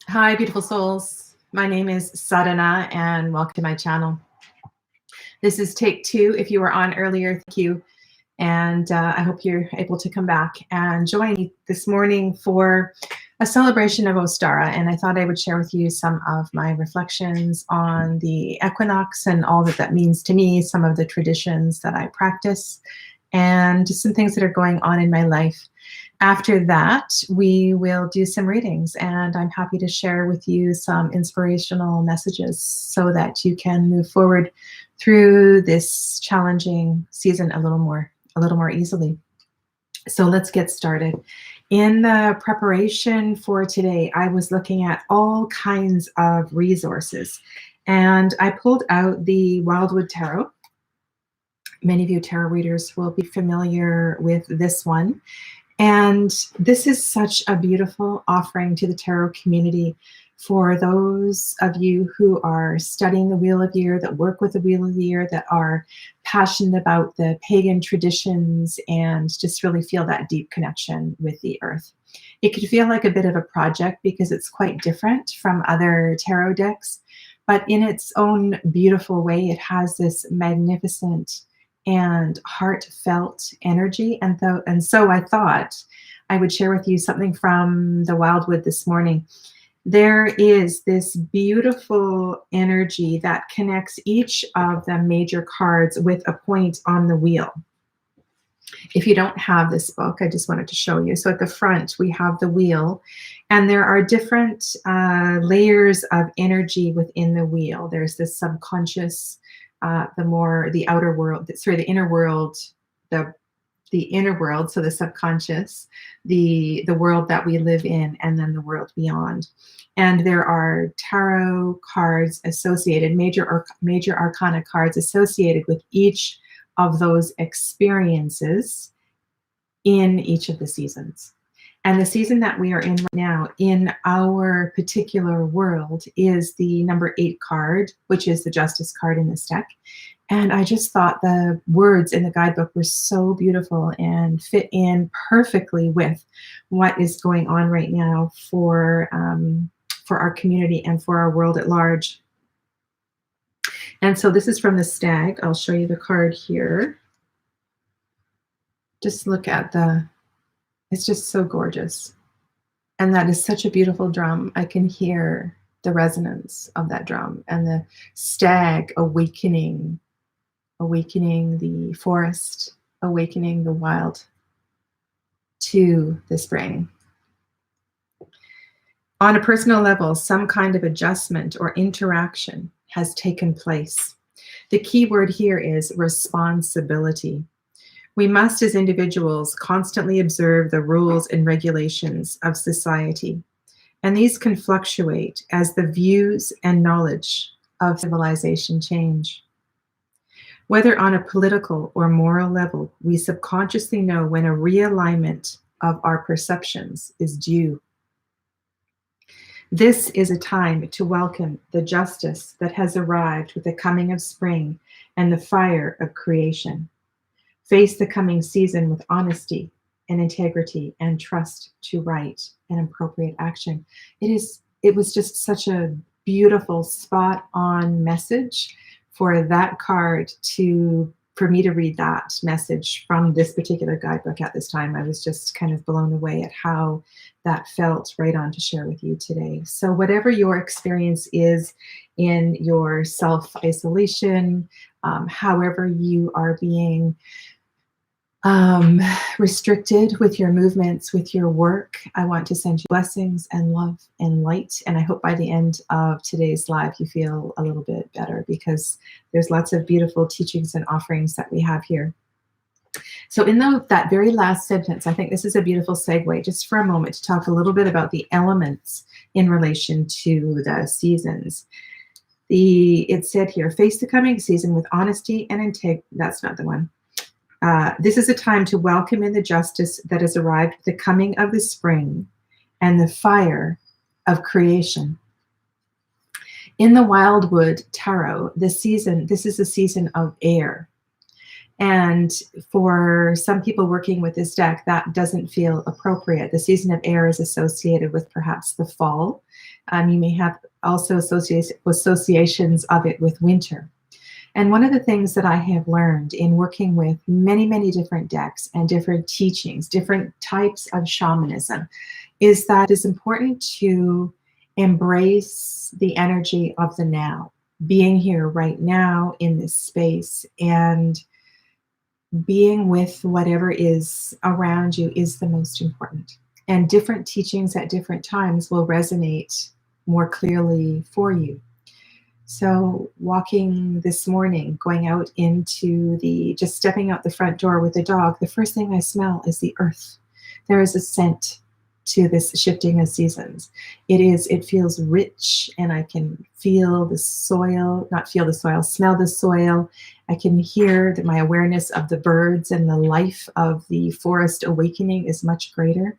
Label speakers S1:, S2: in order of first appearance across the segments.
S1: Hi, beautiful souls. My name is Sadhana, and welcome to my channel. This is take 2. If you were on earlier, thank you. And I hope you're able to come back and join me this morning for a celebration of Ostara. And I thought I would share with you some of my reflections on the equinox and all that that means to me, some of the traditions that I practice, and just some things that are going on in my life. After that, we will do some readings, and I'm happy to share with you some inspirational messages so that you can move forward through this challenging season a little more easily. So let's get started. In the preparation for today, I was looking at all kinds of resources, and I pulled out the Wildwood Tarot. Many of you tarot readers will be familiar with this one. And this is such a beautiful offering to the tarot community for those of you who are studying the Wheel of the Year, that work with the Wheel of the Year, that are passionate about the pagan traditions and just really feel that deep connection with the earth. It could feel like a bit of a project because it's quite different from other tarot decks, but in its own beautiful way, it has this magnificent and heartfelt energy. And so I thought I would share with you something from the Wildwood this morning. There is this beautiful energy that connects each of the major cards with a point on the wheel. If you don't have this book, I just wanted to show you. So at the front, we have the wheel, and there are different layers of energy within the wheel. There's this subconscious, the outer world, the inner world, the inner world, so the subconscious, the world that we live in, and then the world beyond. And there are tarot cards associated, major arcana cards associated with each of those experiences in each of the seasons. And the season that we are in right now in our particular world is the number 8 card, which is the Justice card in this deck. And I just thought the words in the guidebook were so beautiful and fit in perfectly with what is going on right now for our community and for our world at large. And so this is from the Stag. I'll show you the card here. Just look at it's just so gorgeous. And that is such a beautiful drum. I can hear the resonance of that drum and the stag awakening the forest, awakening the wild to the spring. On a personal level, some kind of adjustment or interaction has taken place. The key word here is responsibility. We must, as individuals, constantly observe the rules and regulations of society, and these can fluctuate as the views and knowledge of civilization change. Whether on a political or moral level, we subconsciously know when a realignment of our perceptions is due. This is a time to welcome the justice that has arrived with the coming of spring and the fire of creation. Face the coming season with honesty and integrity and trust to right and appropriate action. It was just such a beautiful spot on message for that card for me to read that message from this particular guidebook at this time. I was just kind of blown away at how that felt right on to share with you today. So whatever your experience is in your self-isolation, however you are being restricted with your movements, with your work, I want to send you blessings and love and light. And I hope by the end of today's live, you feel a little bit better, because there's lots of beautiful teachings and offerings that we have here. So in that very last sentence, I think this is a beautiful segue just for a moment to talk a little bit about the elements in relation to the seasons. It said here, face the coming season with honesty and integrity. That's not the one. This is a time to welcome in the justice that has arrived with the coming of the spring and the fire of creation. In the Wildwood Tarot, this is a season of air. And for some people working with this deck, that doesn't feel appropriate. The season of air is associated with perhaps the fall. You may have also associations of it with winter. And one of the things that I have learned in working with many, many different decks and different teachings, different types of shamanism, is that it's important to embrace the energy of the now, being here right now in this space, and being with whatever is around you is the most important. And different teachings at different times will resonate more clearly for you. So walking this morning, going out into just stepping out the front door with the dog, the first thing I smell is the earth. There is a scent to this shifting of seasons. It feels rich, and I can feel the soil, not feel the soil, smell the soil. I can hear that my awareness of the birds and the life of the forest awakening is much greater.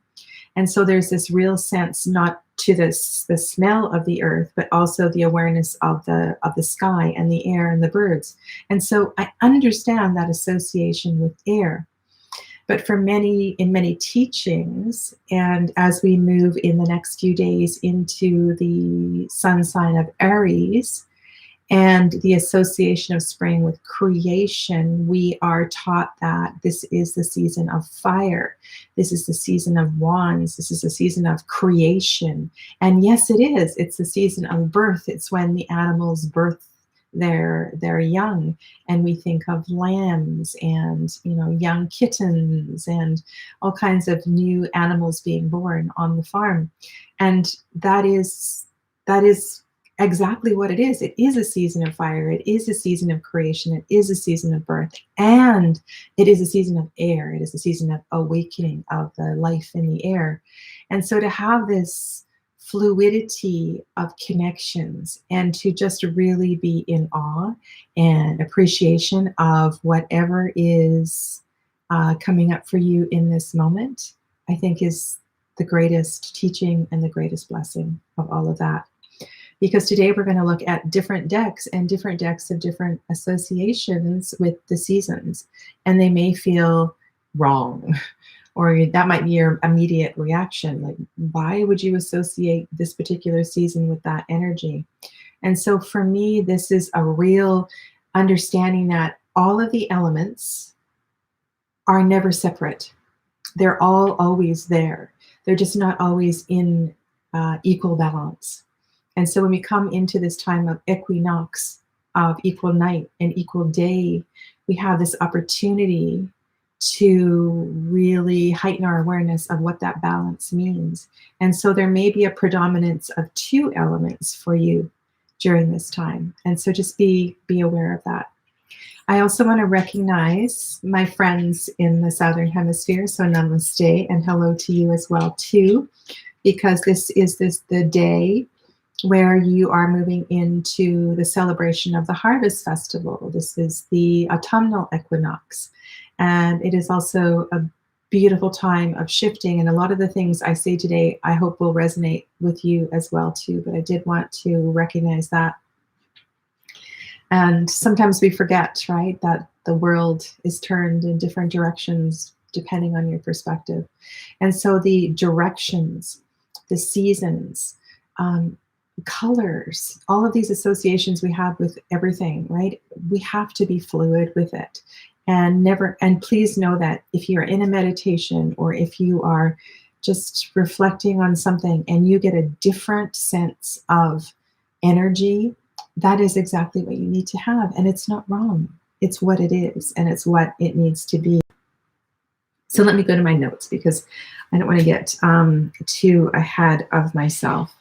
S1: And so there's this real sense, not to the smell of the earth, but also the awareness of the sky and the air and the birds. And so I understand that association with air. But in many teachings, and as we move in the next few days into the sun sign of Aries and the association of spring with creation, we are taught that this is the season of fire. This is the season of wands. This is the season of creation. And yes, it is. It's the season of birth. It's when the animals birth their young, and we think of lambs and young kittens and all kinds of new animals being born on the farm. And that is exactly what it is. It is a season of fire. It is a season of creation. It is a season of birth, and it is a season of air. It is a season of awakening of the life in the air. And so to have this fluidity of connections, and to just really be in awe and appreciation of whatever is coming up for you in this moment, I think is the greatest teaching and the greatest blessing of all of that. Because today we're going to look at different decks, and different decks of different associations with the seasons, and they may feel wrong. Or that might be your immediate reaction. Like, why would you associate this particular season with that energy? And so for me, this is a real understanding that all of the elements are never separate. They're all always there. They're just not always in equal balance. And so when we come into this time of equinox, of equal night and equal day, we have this opportunity to really heighten our awareness of what that balance means. And so there may be a predominance of two elements for you during this time. And so just be aware of that. I also want to recognize my friends in the Southern Hemisphere. So namaste, and hello to you as well too, because this is the day where you are moving into the celebration of the Harvest Festival. This is the autumnal equinox. And it is also a beautiful time of shifting. And a lot of the things I say today, I hope will resonate with you as well too. But I did want to recognize that. And sometimes we forget, right, that the world is turned in different directions depending on your perspective. And so the directions, the seasons, colors, all of these associations we have with everything, right? We have to be fluid with it. And please know that if you're in a meditation, or if you are just reflecting on something and you get a different sense of energy, that is exactly what you need to have. And it's not wrong. It's what it is, and it's what it needs to be. So let me go to my notes, because I don't want to get too ahead of myself.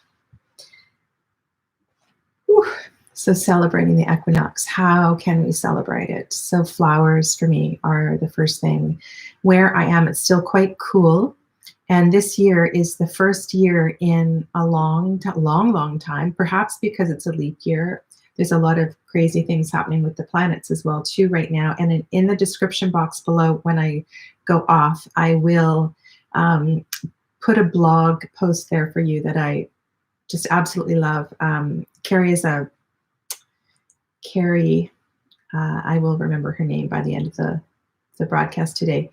S1: Whew. So celebrating the equinox, how can we celebrate it? So flowers for me are the first thing. Where I am, it's still quite cool. And this year is the first year in a long time, perhaps because it's a leap year. There's a lot of crazy things happening with the planets as well too right now. And in the description box below, when I go off, I will put a blog post there for you that I just absolutely love. Kari I will remember her name by the end of the broadcast today.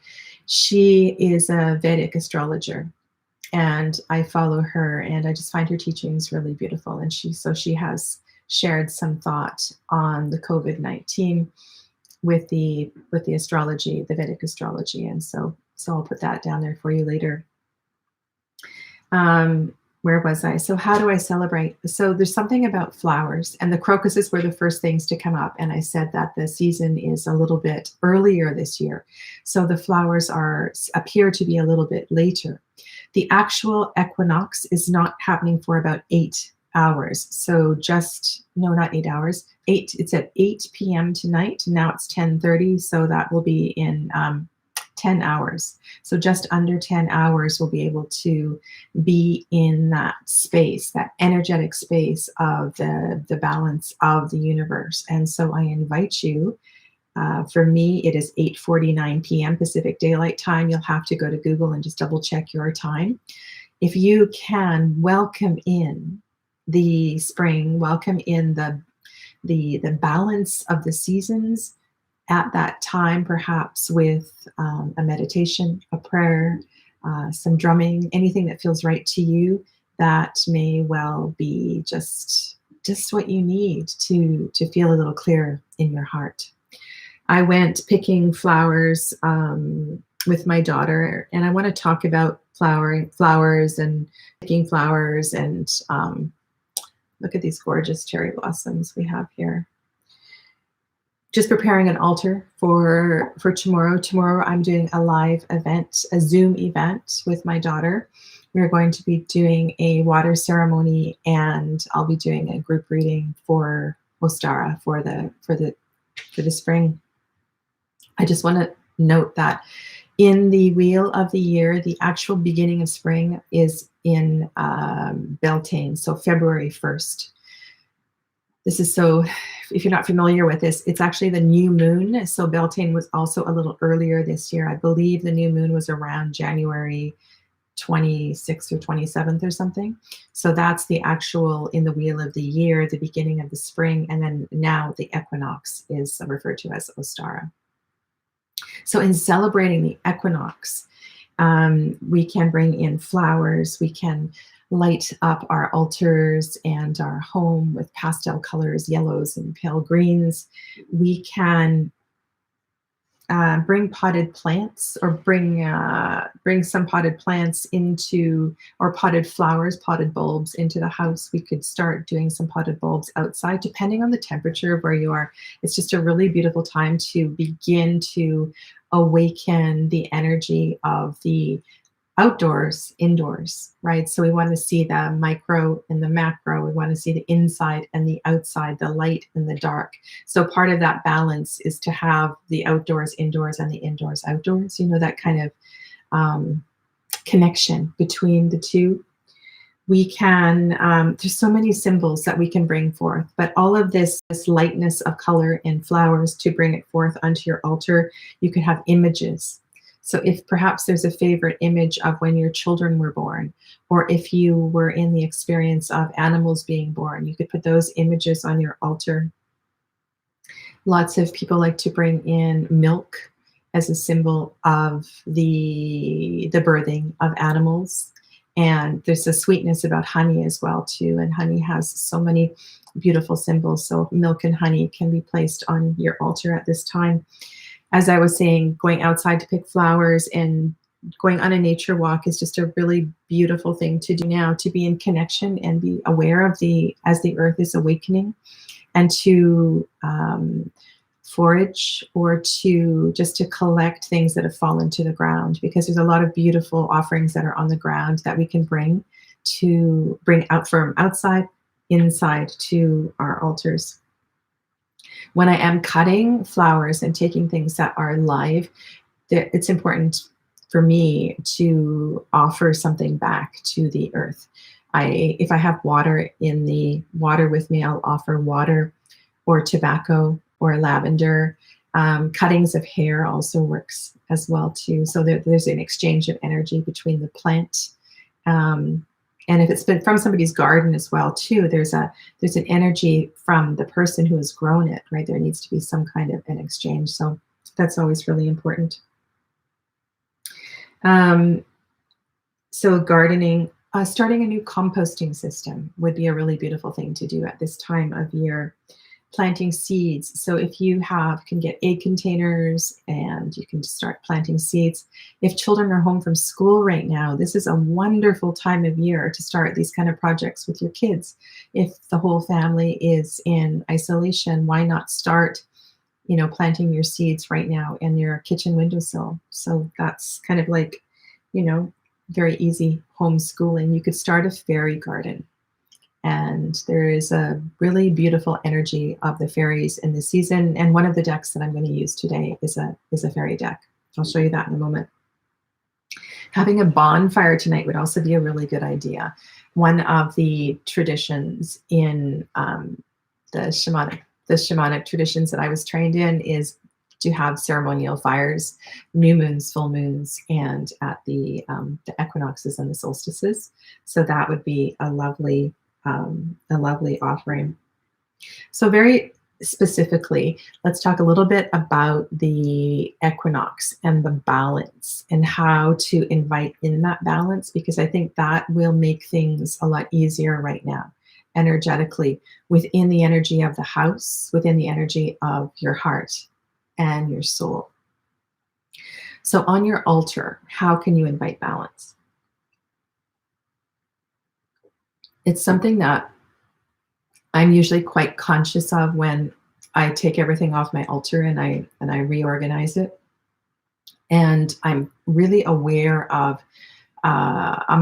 S1: She is a Vedic astrologer, and I follow her, and I just find her teachings really beautiful. And she has shared some thought on the COVID-19 with the astrology, the Vedic astrology, and so I'll put that down there for you later. Where was I? So how do I celebrate? So there's something about flowers, and the crocuses were the first things to come up. And I said that the season is a little bit earlier this year. So the flowers appear to be a little bit later. The actual equinox is not happening for about 8 hours. So not 8 hours, it's at 8 p.m. tonight. Now it's 10:30. So that will be in 10 hours. So just under 10 hours, we'll be able to be in that space, that energetic space of the balance of the universe. And so I invite you, for me, it is 8:49 p.m. Pacific Daylight Time. You'll have to go to Google and just double check your time. If you can welcome in the spring, welcome in the balance of the seasons, at that time, perhaps with a meditation, a prayer, some drumming, anything that feels right to you, that may well be just what you need to feel a little clearer in your heart. I went picking flowers with my daughter, and I want to talk about flowers and picking flowers, and look at these gorgeous cherry blossoms we have here. Just preparing an altar for tomorrow. Tomorrow I'm doing a live event, a Zoom event with my daughter. We're going to be doing a water ceremony, and I'll be doing a group reading for Ostara for the spring. I just want to note that in the wheel of the year, the actual beginning of spring is in Beltane, so February 1st. This is so, if you're not familiar with this, it's actually the new moon. So Beltane was also a little earlier this year. I believe the new moon was around January 26th or 27th or something. So that's the actual, in the wheel of the year, the beginning of the spring. And then now the equinox is referred to as Ostara. So in celebrating the equinox, we can bring in flowers, we can light up our altars and our home with pastel colors, yellows and pale greens. We can bring potted plants, or bring some potted plants into, or potted flowers, potted bulbs into the house. We could start doing some potted bulbs outside, depending on the temperature of where you are. It's just a really beautiful time to begin to awaken the energy of the outdoors, indoors, right? So we want to see the micro and the macro. We want to see the inside and the outside, the light and the dark. So part of that balance is to have the outdoors, indoors, and the indoors, outdoors. You know, that kind of connection between the two. We can, there's so many symbols that we can bring forth, but all of this lightness of color and flowers to bring it forth onto your altar. You could have images. So if perhaps there's a favorite image of when your children were born, or if you were in the experience of animals being born, you could put those images on your altar. Lots of people like to bring in milk as a symbol of the birthing of animals. And there's a sweetness about honey as well too. And honey has so many beautiful symbols. So milk and honey can be placed on your altar at this time. As I was saying, going outside to pick flowers and going on a nature walk is just a really beautiful thing to do now, to be in connection and be aware of as the earth is awakening, and to forage, or to collect things that have fallen to the ground, because there's a lot of beautiful offerings that are on the ground that we can bring out from outside, inside to our altars. When I am cutting flowers and taking things that are live, it's important for me to offer something back to the earth. If I have water in the water with me, I'll offer water or tobacco or lavender. Cuttings of hair also works as well too. So there's an exchange of energy between the plant And if it's been from somebody's garden as well too, there's an energy from the person who has grown it, right? There needs to be some kind of an exchange. So that's always really important. So gardening, starting a new composting system would be a really beautiful thing to do at this time of year. Planting seeds. So if you can get egg containers and you can start planting seeds. If children are home from school right now, this is a wonderful time of year to start these kind of projects with your kids. If the whole family is in isolation, why not start, planting your seeds right now in your kitchen windowsill? So that's kind of like, very easy homeschooling. You could start a fairy garden. And there is a really beautiful energy of the fairies in the season. And one of the decks that I'm going to use today is a fairy deck. I'll show you that in a moment. Having a bonfire tonight would also be a really good idea. One of the traditions in the shamanic traditions that I was trained in is to have ceremonial fires, new moons, full moons, and at the equinoxes and the solstices. So that would be a lovely offering. So very specifically, let's talk a little bit about the equinox and the balance and how to invite in that balance, because I think that will make things a lot easier right now, energetically, within the energy of the house, within the energy of your heart and your soul. So on your altar, how can you invite balance? It's something that I'm usually quite conscious of when I take everything off my altar and I reorganize it. And I'm really aware of a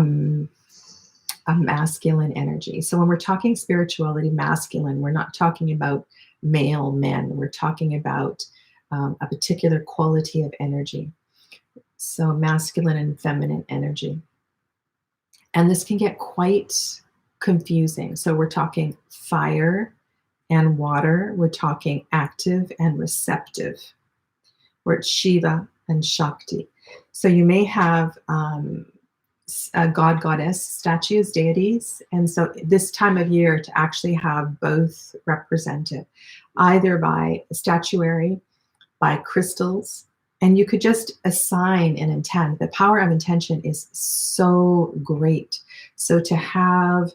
S1: masculine energy. So when we're talking spirituality, masculine, we're not talking about male men. We're talking about a particular quality of energy. So masculine and feminine energy. And this can get quite confusing. So we're talking fire and water. We're talking active and receptive. We're Shiva and Shakti. So you may have god, goddess statues, deities. And so this time of year to actually have both represented, either by statuary, by crystals, and you could just assign an intent. The power of intention is so great. So to have,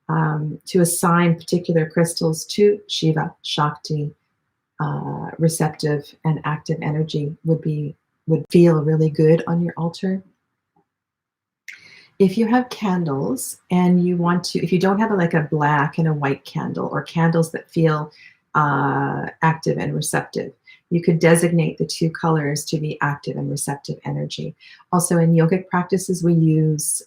S1: to assign particular crystals to Shiva, Shakti, receptive and active energy would feel really good on your altar. If you have candles and you want to, if you don't have like a black and a white candle or candles that feel active and receptive, you could designate the two colors to be active and receptive energy. Also in yogic practices, we use,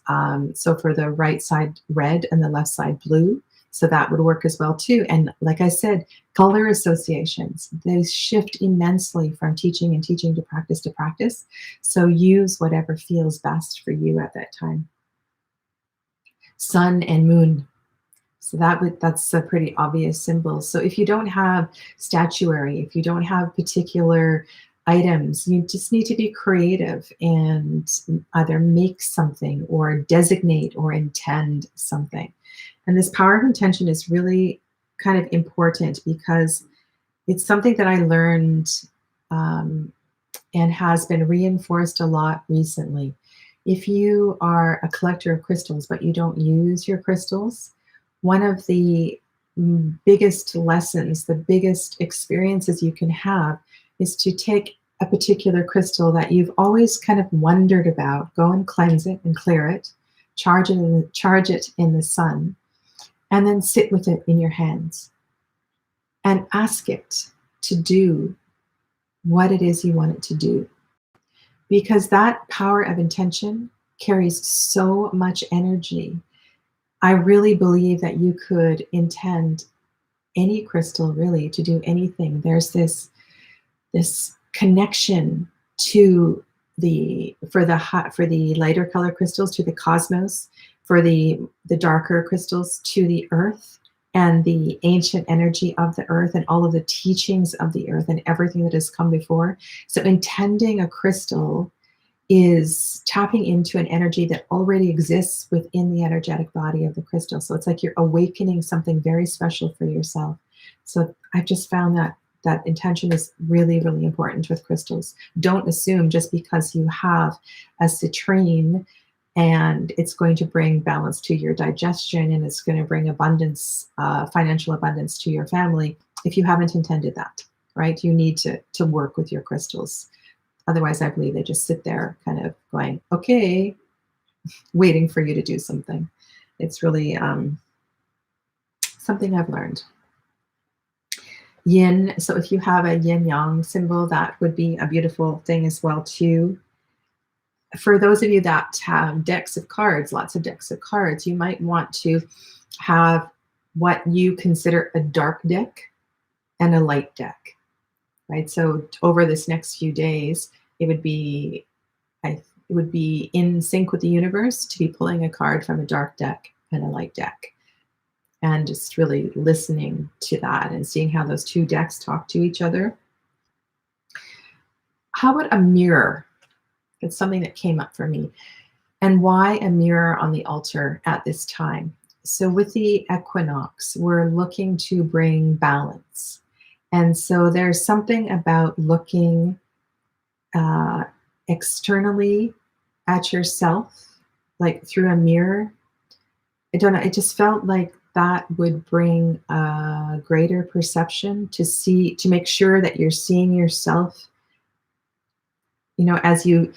S1: so for the right side red and the left side blue, so that would work as well too. And like I said, color associations, they shift immensely from teaching to practice. So use whatever feels best for you at that time. Sun and moon. So that's a pretty obvious symbol. So if you don't have statuary, if you don't have particular items, you just need to be creative and either make something or designate or intend something. And this power of intention is really kind of important because it's something that I learned and has been reinforced a lot recently. If you are a collector of crystals, but you don't use your crystals, one of the biggest lessons, the biggest experiences you can have is to take a particular crystal that you've always kind of wondered about, go and cleanse it and clear it, charge it in the sun, and then sit with it in your hands and ask it to do what it is you want it to do. Because that power of intention carries so much energy. I really believe that you could intend any crystal really to do anything. There's this connection to for the lighter color crystals to the cosmos, for the darker crystals to the earth and the ancient energy of the earth and all of the teachings of the earth and everything that has come before. So intending a crystal is tapping into an energy that already exists within the energetic body of the crystal. So it's like you're awakening something very special for yourself. So I've just found that that intention is really, really important with crystals. Don't assume just because you have a citrine and it's going to bring balance to your digestion and it's going to bring abundance, financial abundance to your family, if you haven't intended that, right? You need to work with your crystals. Otherwise, I believe they just sit there kind of going, okay, waiting for you to do something. It's really something I've learned. Yin, so if you have a yin yang symbol, that would be a beautiful thing as well too. For those of you that have decks of cards, lots of decks of cards, you might want to have what you consider a dark deck and a light deck, right? So over this next few days, it would be in sync with the universe to be pulling a card from a dark deck and a light deck, and just really listening to that and seeing how those two decks talk to each other. How about a mirror? It's something that came up for me. And why a mirror on the altar at this time? So with the equinox, we're looking to bring balance. And so there's something about looking externally at yourself, like through a mirror. I don't know, it just felt like that would bring a greater perception to make sure that you're seeing yourself, you know, as we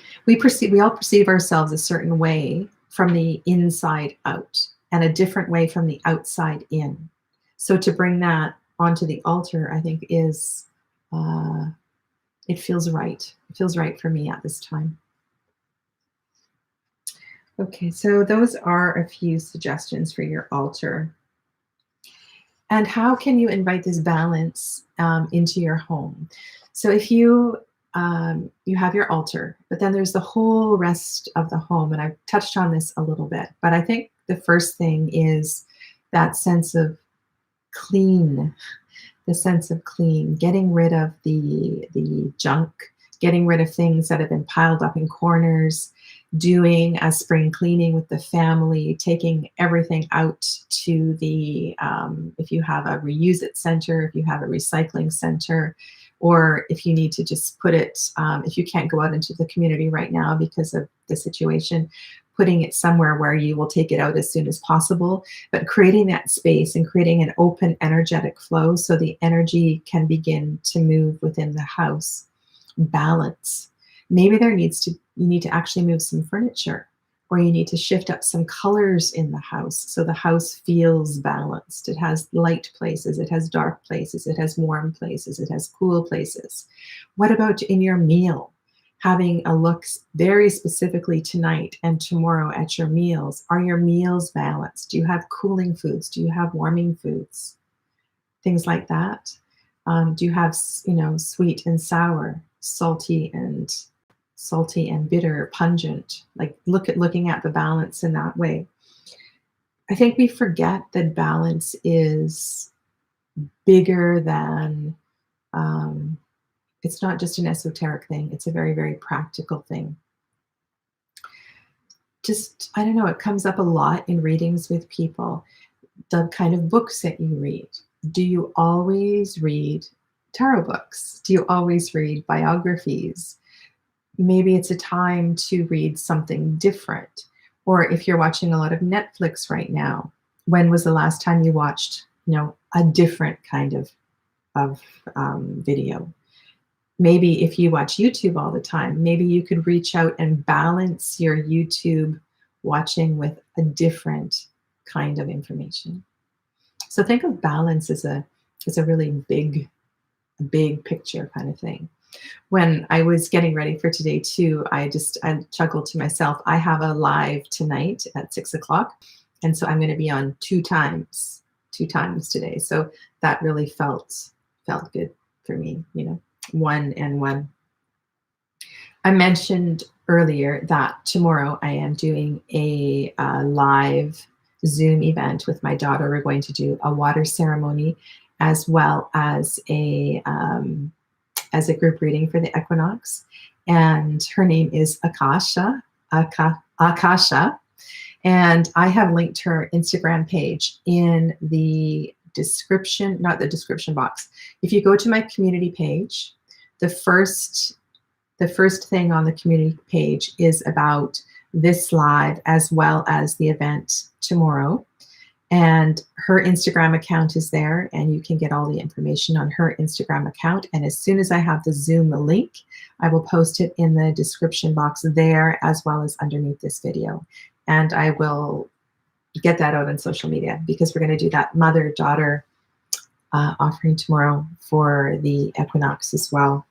S1: all perceive ourselves a certain way from the inside out and a different way from the outside in. So to bring that onto the altar, I think is, it feels right. It feels right for me at this time. Okay, so those are a few suggestions for your altar. And how can you invite this balance into your home? So if you have your altar, but then there's the whole rest of the home, and I've touched on this a little bit, but I think the first thing is that sense of clean, getting rid of the junk, getting rid of things that have been piled up in corners, doing a spring cleaning with the family, taking everything out to the, if you have a reuse it center, if you have a recycling center, or if you need to just put it, if you can't go out into the community right now because of the situation, putting it somewhere where you will take it out as soon as possible, but creating that space and creating an open energetic flow so the energy can begin to move within the house. Balance. Maybe you need to actually move some furniture, or you need to shift up some colors in the house so the house feels balanced. It has light places, it has dark places, it has warm places, it has cool places. What about in your meal? Having a look very specifically tonight and tomorrow at your meals. Are your meals balanced? Do you have cooling foods? Do you have warming foods? Things like that. Do you have, sweet and sour, salty and bitter, pungent? Like looking at the balance in that way. I think we forget that balance is bigger than, it's not just an esoteric thing. It's a very, very practical thing. Just, I don't know, it comes up a lot in readings with people. The kind of books that you read. Do you always read tarot books? Do you always read biographies? Maybe it's a time to read something different. Or if you're watching a lot of Netflix right now, when was the last time you watched, a different kind of video? Maybe if you watch YouTube all the time, maybe you could reach out and balance your YouTube watching with a different kind of information. So think of balance as a really big picture kind of thing. When I was getting ready for today too, I chuckled to myself. I have a live tonight at 6 o'clock. And so I'm going to be on two times today. So that really felt good for me, 1 and 1. I mentioned earlier that tomorrow I am doing a live Zoom event with my daughter. We're going to do a water ceremony as well as a group reading for the equinox. and her name is Akasha. And I have linked her Instagram page in the description, not the description box. If you go to my community page, the first thing on the community page is about this live as well as the event tomorrow. And her Instagram account is there, and you can get all the information on her Instagram account. And as soon as I have the Zoom link, I will post it in the description box there as well as underneath this video. And I will get that out on social media, because we're going to do that mother-daughter offering tomorrow for the equinox as well.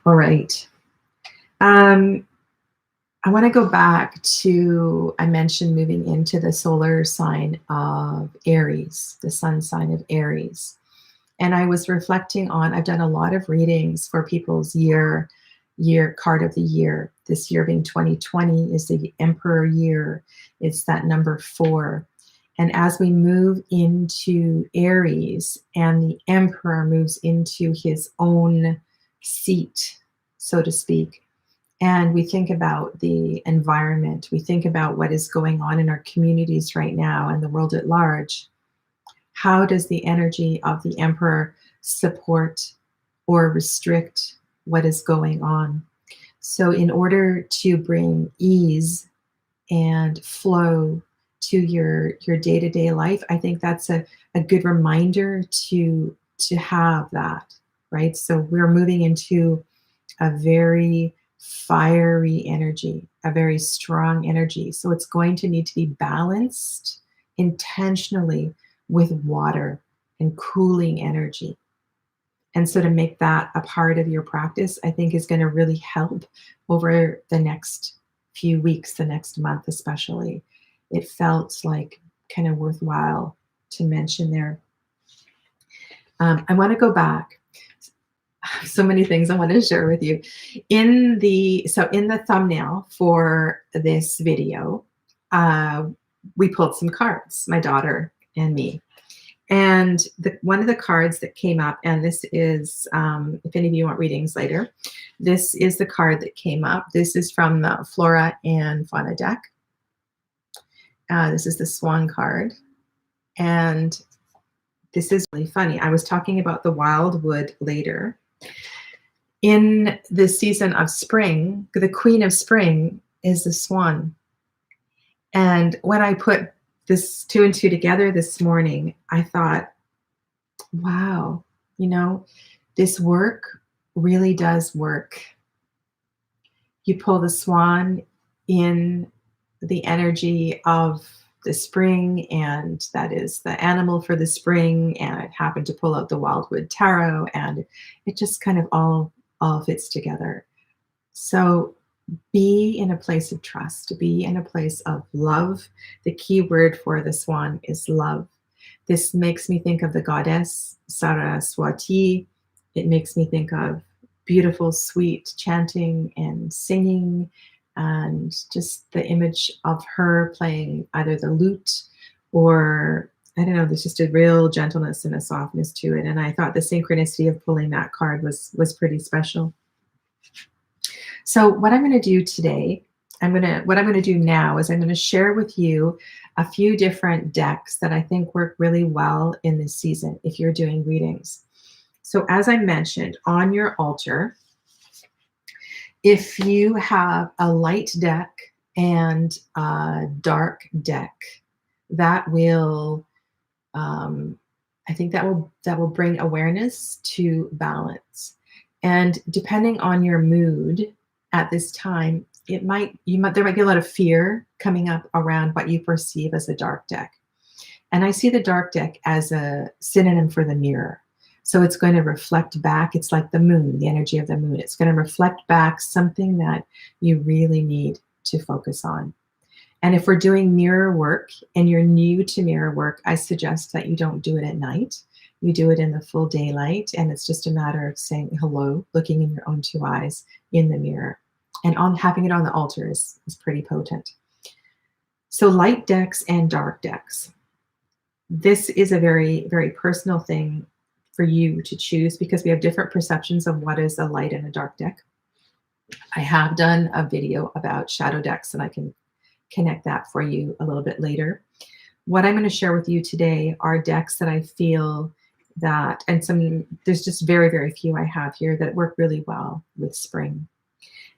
S1: All right. I want to go back to, I mentioned moving into the solar sign of Aries, the sun sign of Aries. And I was reflecting on, I've done a lot of readings for people's year card of the year. This year being 2020 is the Emperor year. It's that number 4. And as we move into Aries and the Emperor moves into his own seat, so to speak, and we think about the environment, we think about what is going on in our communities right now and the world at large, how does the energy of the Emperor support or restrict what is going on? So in order to bring ease and flow to your day-to-day life, I think that's a good reminder to have that, right? So we're moving into a very fiery energy, a very strong energy. So it's going to need to be balanced intentionally with water and cooling energy. And so to make that a part of your practice, I think is going to really help over the next few weeks, the next month especially. It felt like kind of worthwhile to mention there. I want to go back. So many things I want to share with you. In the thumbnail for this video, we pulled some cards, my daughter and me. And one of the cards that came up, and this is, if any of you want readings later, this is the card that came up. This is from the Flora and Fauna deck. This is the Swan card. And this is really funny. I was talking about the wildwood later. In the season of spring, the queen of spring is the swan. And when I put this 2 and 2 together this morning, I thought, wow, you know, this work really does work. You pull the swan in the energy of the spring, and that is the animal for the spring, and it happened to pull out the Wildwood Tarot, and it just kind of all fits together. So be in a place of trust, be in a place of love. The key word for the swan is love. This makes me think of the goddess Saraswati. It makes me think of beautiful, sweet chanting and singing, and just the image of her playing either the lute or, I don't know, there's just a real gentleness and a softness to it. And I thought the synchronicity of pulling that card was pretty special. So what I'm going to do today, what I'm going to do now is I'm going to share with you a few different decks that I think work really well in this season if you're doing readings. So as I mentioned, on your altar, if you have a light deck and a dark deck, that will, I think that will bring awareness to balance. And depending on your mood at this time, there might be a lot of fear coming up around what you perceive as a dark deck. And I see the dark deck as a synonym for the mirror. So it's going to reflect back. It's like the moon, the energy of the moon. It's going to reflect back something that you really need to focus on. And if we're doing mirror work and you're new to mirror work, I suggest that you don't do it at night. You do it in the full daylight, and it's just a matter of saying hello, looking in your own 2 eyes in the mirror. And having it on the altar is pretty potent. So light decks and dark decks. This is a very, very personal thing for you to choose, because we have different perceptions of what is a light and a dark deck. I have done a video about shadow decks, and I can connect that for you a little bit later. What I'm going to share with you today are decks that I feel that, and there's just very, very few I have here that work really well with spring.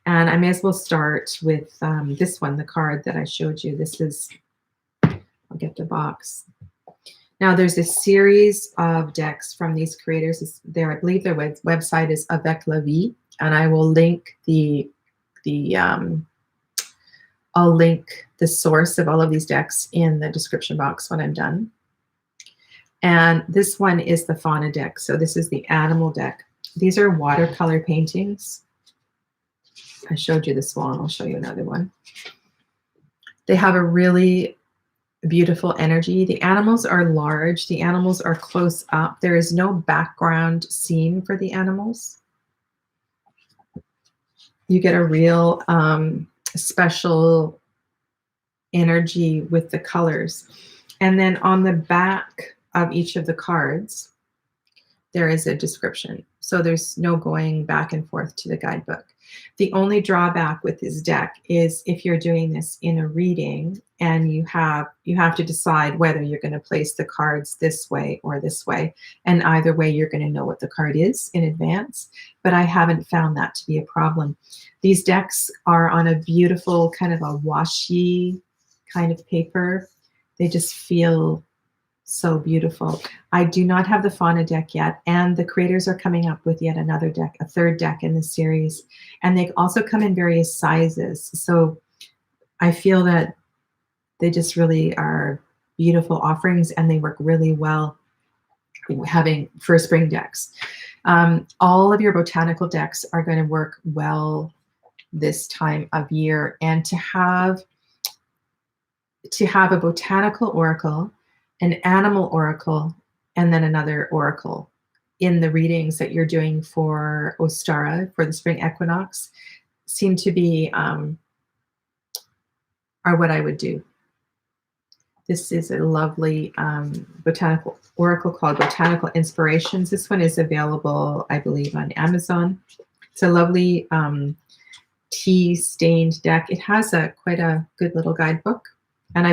S1: And I may as well start with this one, the card that I showed you. This is, I'll get the box. Now there's a series of decks from these creators. I believe their website is Avec la Vie, and I will link I'll link the source of all of these decks in the description box when I'm done. And this one is the Fauna deck. So this is the animal deck. These are watercolor paintings. I showed you this one. I'll show you another one. They have a really beautiful energy. The animals are large. The animals are close up. There is no background scene for the animals. You get a real special energy with the colors. And then on the back of each of the cards, there is a description. So there's no going back and forth to the guidebook. The only drawback with this deck is if you're doing this in a reading and you have to decide whether you're going to place the cards this way or this way. And either way, you're going to know what the card is in advance. But I haven't found that to be a problem. These decks are on a beautiful kind of a washi kind of paper. They just feel so beautiful. I do not have the Fauna deck yet, and the creators are coming up with yet another deck, a third deck in the series, and they also come in various sizes. So I feel that they just really are beautiful offerings, and they work really well having for spring decks. All of your botanical decks are going to work well this time of year, and to have a botanical oracle, an animal oracle, and then another oracle in the readings that you're doing for Ostara, for the spring equinox, seem to be, are what I would do. This is a lovely botanical oracle called Botanical Inspirations. This one is available, I believe, on Amazon. It's a lovely tea-stained deck. It has quite a good little guidebook. And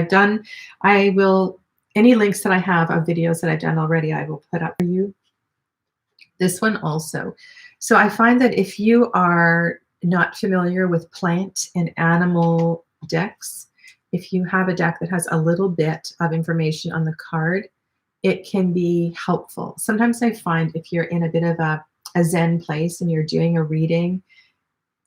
S1: any links that I have of videos that I've done already, I will put up for you. This one also. So I find that if you are not familiar with plant and animal decks, if you have a deck that has a little bit of information on the card, it can be helpful. Sometimes I find if you're in a bit of a Zen place and you're doing a reading,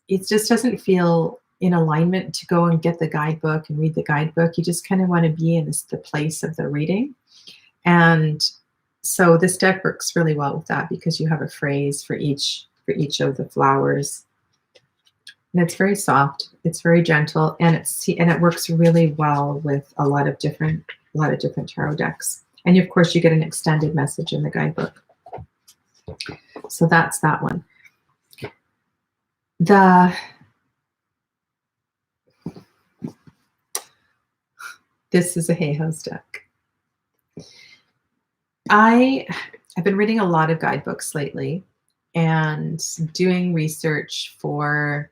S1: it just doesn't feel in alignment to go and get the guidebook and read the guidebook. You just kind of want to be in the place of the reading. And so this deck works really well with that, because you have a phrase for each of the flowers. And it's very soft, it's very gentle, and it works really well with a lot of different tarot decks. And of course you get an extended message in the guidebook. So that's that one. This is a Hezicos deck. I've been reading a lot of guidebooks lately and doing research for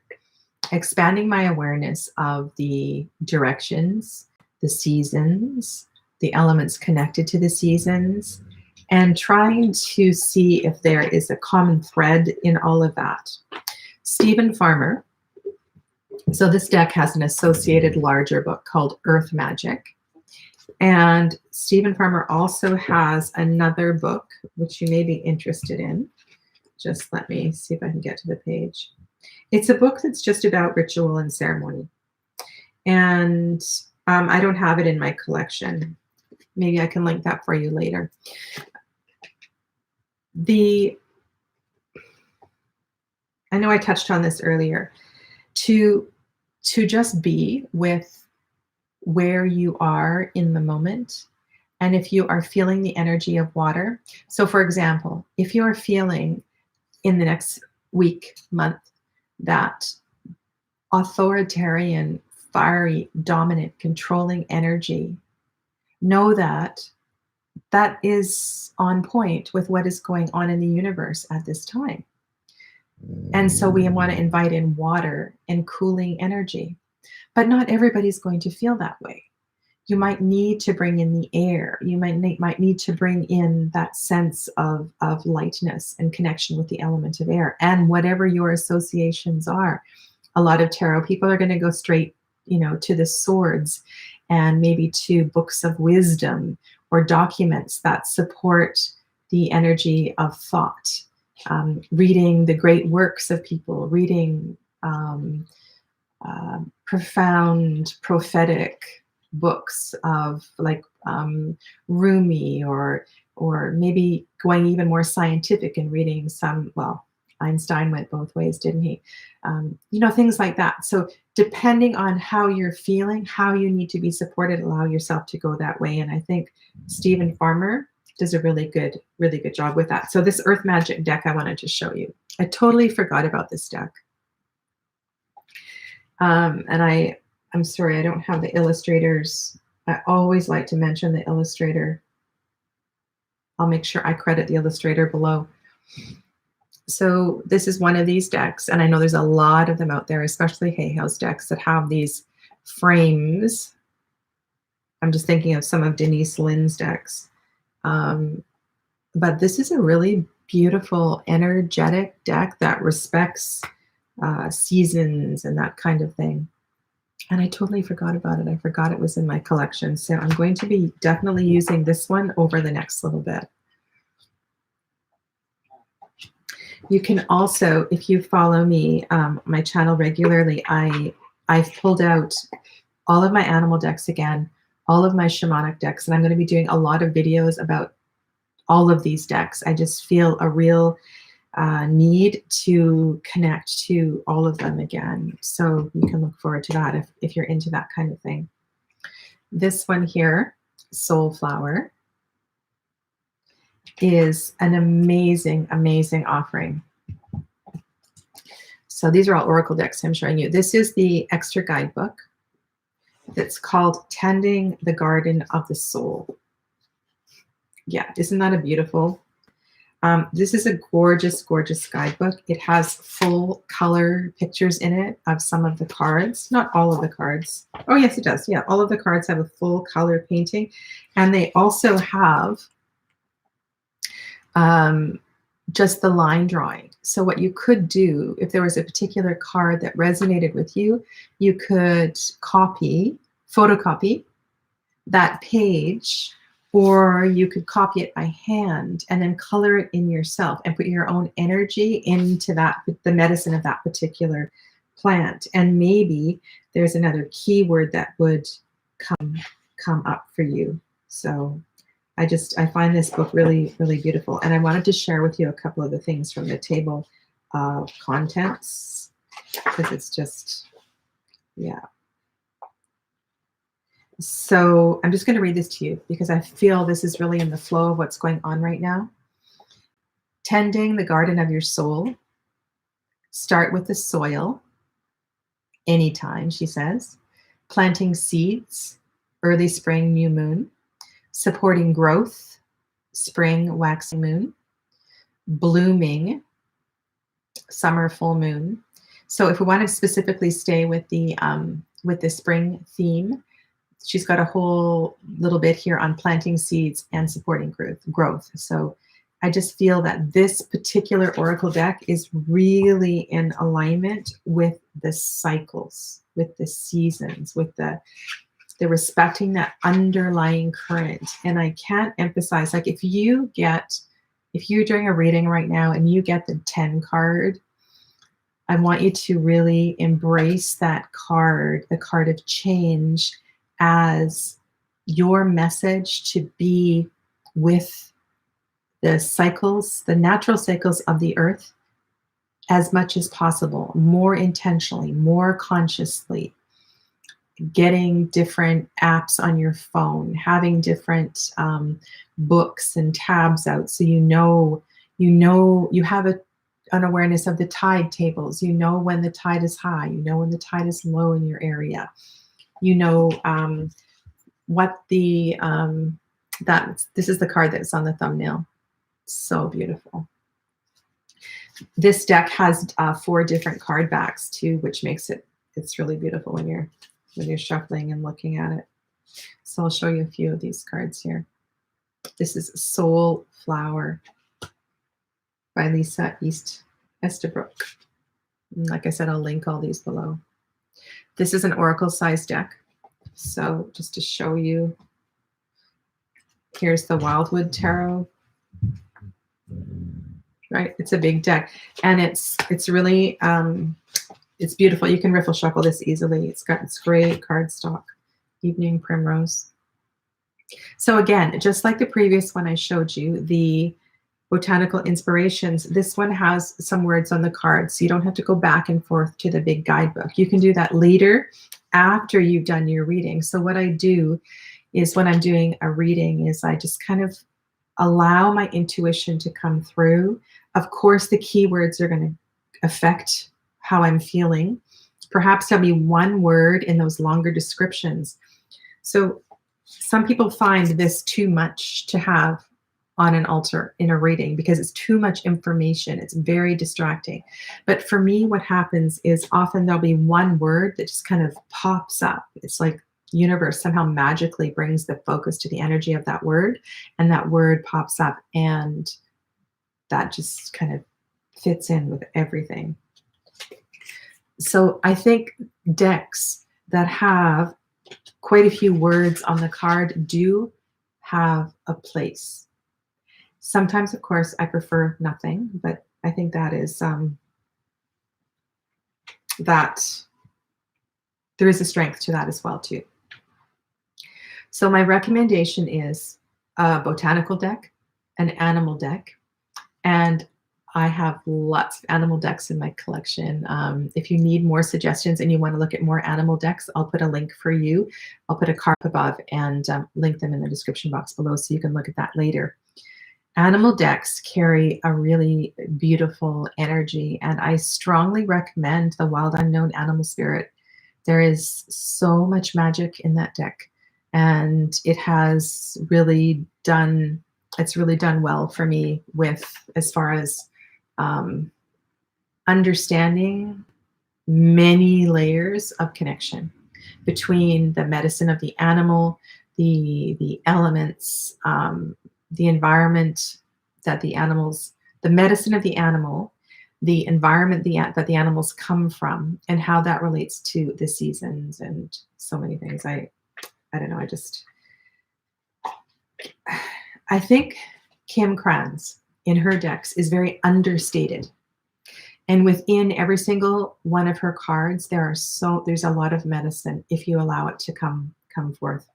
S1: expanding my awareness of the directions, the seasons, the elements connected to the seasons, and trying to see if there is a common thread in all of that. Stephen Farmer. So this deck has an associated larger book called Earth Magic. And Stephen Farmer also has another book, which you may be interested in. Just let me see if I can get to the page. It's a book that's just about ritual and ceremony. And I don't have it in my collection. Maybe I can link that for you later. I know I touched on this earlier. To just be with where you are in the moment, and if you are feeling the energy of water. So for example, if you are feeling in the next week, month, that authoritarian, fiery, dominant, controlling energy, know that that is on point with what is going on in the universe at this time. And so we want to invite in water and cooling energy. But not everybody's going to feel that way. You might need to bring in the air. You might need to bring in that sense of lightness and connection with the element of air. And whatever your associations are, a lot of tarot people are going to go straight, to the swords and maybe to books of wisdom or documents that support the energy of thought. Reading the great works of people, reading profound prophetic books of like Rumi, or maybe going even more scientific and reading some, well, Einstein went both ways, didn't he? Things like that. So depending on how you're feeling, how you need to be supported, allow yourself to go that way. And I think Stephen Farmer does a really good job with that. So this Earth Magic deck I wanted to show you. I totally forgot about this deck. And I'm sorry, I don't have the illustrators. I always like to mention the illustrator. I'll make sure I credit the illustrator below. So this is one of these decks, and I know there's a lot of them out there, especially Hay House decks that have these frames. I'm just thinking of some of Denise Lynn's decks. But this is a really beautiful, energetic deck that respects seasons and that kind of thing. And I totally forgot about it. I forgot it was in my collection. So I'm going to be definitely using this one over the next little bit. You can also, if you follow me, my channel regularly, I've pulled out all of my animal decks again, all of my shamanic decks, and I'm going to be doing a lot of videos about all of these decks. I just feel a real need to connect to all of them again. So you can look forward to that if you're into that kind of thing. This one here, Soulflower, is an amazing, amazing offering. So these are all oracle decks I'm showing you. This is the extra guidebook that's called Tending the Garden of the Soul. Yeah, isn't that a beautiful? This is a gorgeous, gorgeous guidebook. It has full color pictures in it of some of the cards, not all of the cards. Oh, yes, it does. Yeah, all of the cards have a full color painting. And they also have just the line drawing. So what you could do, if there was a particular card that resonated with you, you could photocopy that page, or you could copy it by hand and then color it in yourself and put your own energy into that, the medicine of that particular plant. And maybe there's another keyword that would come up for you. So I find this book really, really beautiful. And I wanted to share with you a couple of the things from the table of contents, because it's just, yeah. So I'm just going to read this to you because I feel this is really in the flow of what's going on right now. Tending the garden of your soul. Start with the soil. Anytime, she says. Planting seeds. Early spring, new moon. Supporting growth. Spring, waxing moon. Blooming. Summer, full moon. So if we want to specifically stay with the spring theme, she's got a whole little bit here on planting seeds and supporting growth. So I just feel that this particular oracle deck is really in alignment with the cycles, with the seasons, with the respecting that underlying current. And I can't emphasize, like if you're doing a reading right now and you get the 10 card, I want you to really embrace that card, the card of change, as your message to be with the cycles, the natural cycles of the earth as much as possible, more intentionally, more consciously, getting different apps on your phone, having different books and tabs out so you have an awareness of the tide tables. You know when the tide is high, you know when the tide is low in your area. You know what the This is the card that's on the thumbnail. So beautiful. This deck has 4 different card backs too, which makes it's really beautiful when you're shuffling and looking at it. So I'll show you a few of these cards here. This is Soulflower by Lisa East Estabrook. And like I said, I'll link all these below. This is an oracle size deck. So just to show you, here's the Wildwood Tarot. Right, it's a big deck, and it's really it's beautiful. You can riffle shuffle this easily. It's great cardstock. Evening Primrose. So again, just like the previous one I showed you, the Botanical Inspirations, this one has some words on the card, so you don't have to go back and forth to the big guidebook. You can do that later after you've done your reading. So what I do is when I'm doing a reading is I just kind of allow my intuition to come through. Of course, the keywords are going to affect how I'm feeling. Perhaps there'll be one word in those longer descriptions. So some people find this too much to have on an altar in a reading because it's too much information. It's very distracting. But for me, what happens is often there'll be one word that just kind of pops up. It's like universe somehow magically brings the focus to the energy of that word, and that word pops up, and that just kind of fits in with everything. So I think decks that have quite a few words on the card do have a place. Sometimes, of course, I prefer nothing, but I think that is that there is a strength to that as well too. So my recommendation is a botanical deck, an animal deck, and I have lots of animal decks in my collection. If you need more suggestions and you want to look at more animal decks, I'll put a link for you. I'll put a card above and link them in the description box below so you can look at that later. Animal decks carry a really beautiful energy, and I strongly recommend the Wild Unknown Animal Spirit. There is so much magic in that deck, and it has really done, it's really done well for me with as far as understanding many layers of connection between the medicine of the animal, the elements, the environment that the animals, the medicine of the animal, the environment that the animals come from, and how that relates to the seasons and so many things. I don't know. I think Kim Kranz in her decks is very understated. And within every single one of her cards, there's a lot of medicine if you allow it to come forth.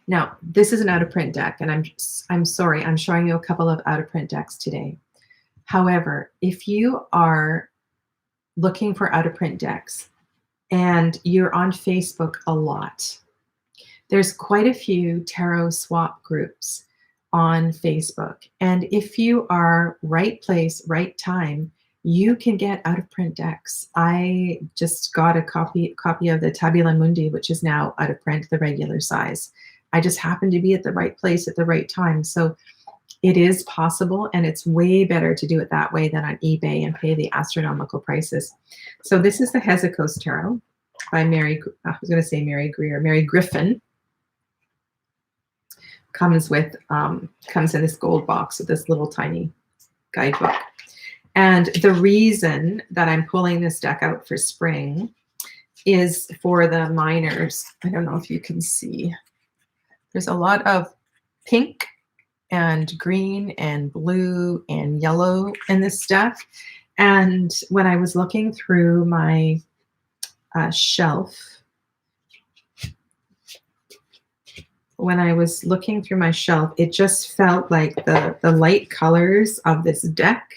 S1: Now, this is an out-of-print deck, and I'm sorry, I'm showing you a couple of out-of-print decks today. However, if you are looking for out-of-print decks and you're on Facebook a lot, there's quite a few tarot swap groups on Facebook. And if you are right place, right time, you can get out-of-print decks. I just got a copy of the Tabula Mundi, which is now out of print, the regular size. I just happened to be at the right place at the right time. So it is possible, and it's way better to do it that way than on eBay and pay the astronomical prices. So this is the Hezicos Tarot by Mary Griffin. Comes in this gold box with this little tiny guidebook. And the reason that I'm pulling this deck out for spring is for the minors. I don't know if you can see. There's a lot of pink and green and blue and yellow in this stuff. And when I was looking through my shelf, it just felt like the light colors of this deck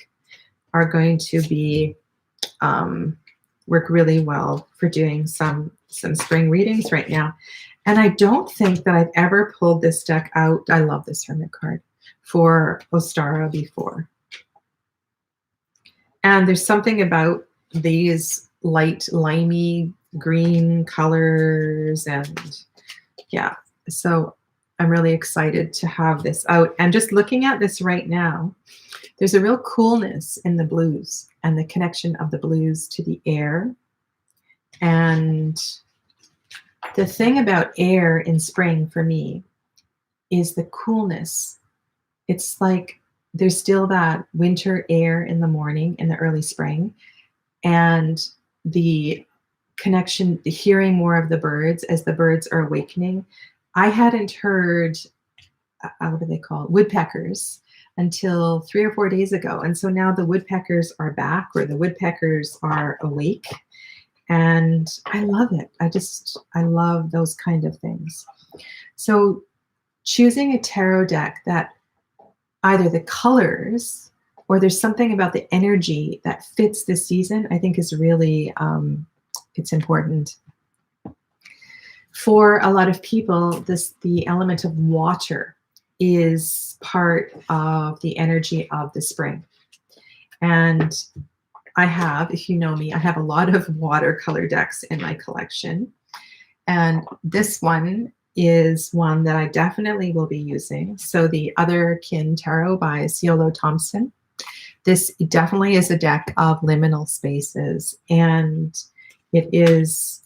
S1: are going to be work really well for doing some spring readings right now. And I don't think that I've ever pulled this deck out. I love this hermit card for Ostara before. And there's something about these light limey green colors, and yeah. So I'm really excited to have this out. And just looking at this right now, there's a real coolness in the blues and the connection of the blues to the air. And the thing about air in spring for me is the coolness. It's like there's still that winter air in the morning in the early spring, and the connection, the hearing more of the birds as the birds are awakening. I hadn't heard, what are they called? Woodpeckers until 3 or 4 days ago. And so now the woodpeckers are back, or the woodpeckers are awake. And I love it. I love those kind of things. So choosing a tarot deck that either the colors or there's something about the energy that fits this season, I think is really, it's important. For a lot of people, the element of water is part of the energy of the spring. And I have, if you know me, I have a lot of watercolor decks in my collection. And this one is one that I definitely will be using. So the Other Kin Tarot by Ciolo Thompson. This definitely is a deck of liminal spaces. And it is,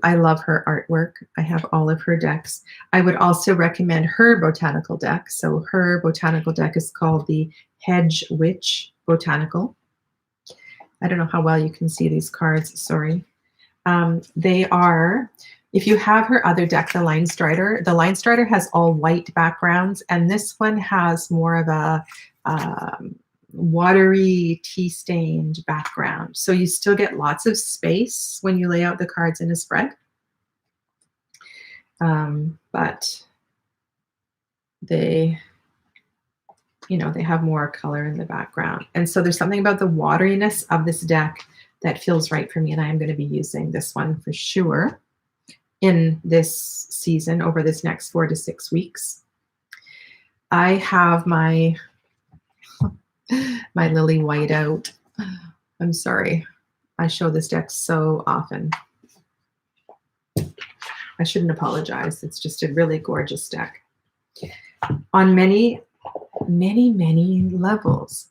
S1: I love her artwork. I have all of her decks. I would also recommend her botanical deck. So her botanical deck is called the Hedge Witch Botanical. I don't know how well you can see these cards, sorry. They are, if you have her other deck, the Line Strider has all white backgrounds, and this one has more of a watery, tea-stained background. So you still get lots of space when you lay out the cards in a spread. But they, they have more color in the background. And so there's something about the wateriness of this deck that feels right for me. And I am going to be using this one for sure in this season over this next 4 to 6 weeks. I have my Lily White out. I'm sorry. I show this deck so often. I shouldn't apologize. It's just a really gorgeous deck. On many levels,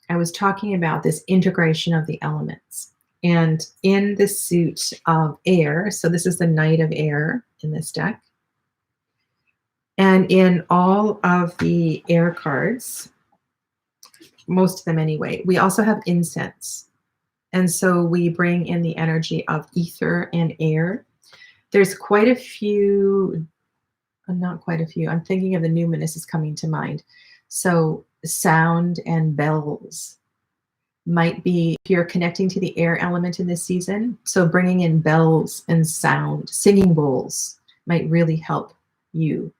S1: I was talking about this integration of the elements. And in the suit of air, so this is the Knight of Air in this deck. And in all of the air cards, most of them anyway, we also have incense. And so we bring in the energy of ether and air. There's quite a few, not quite a few, I'm thinking of the numinous is coming to mind. So sound and bells might be, if you're connecting to the air element in this season, so bringing in bells and sound, singing bowls might really help you.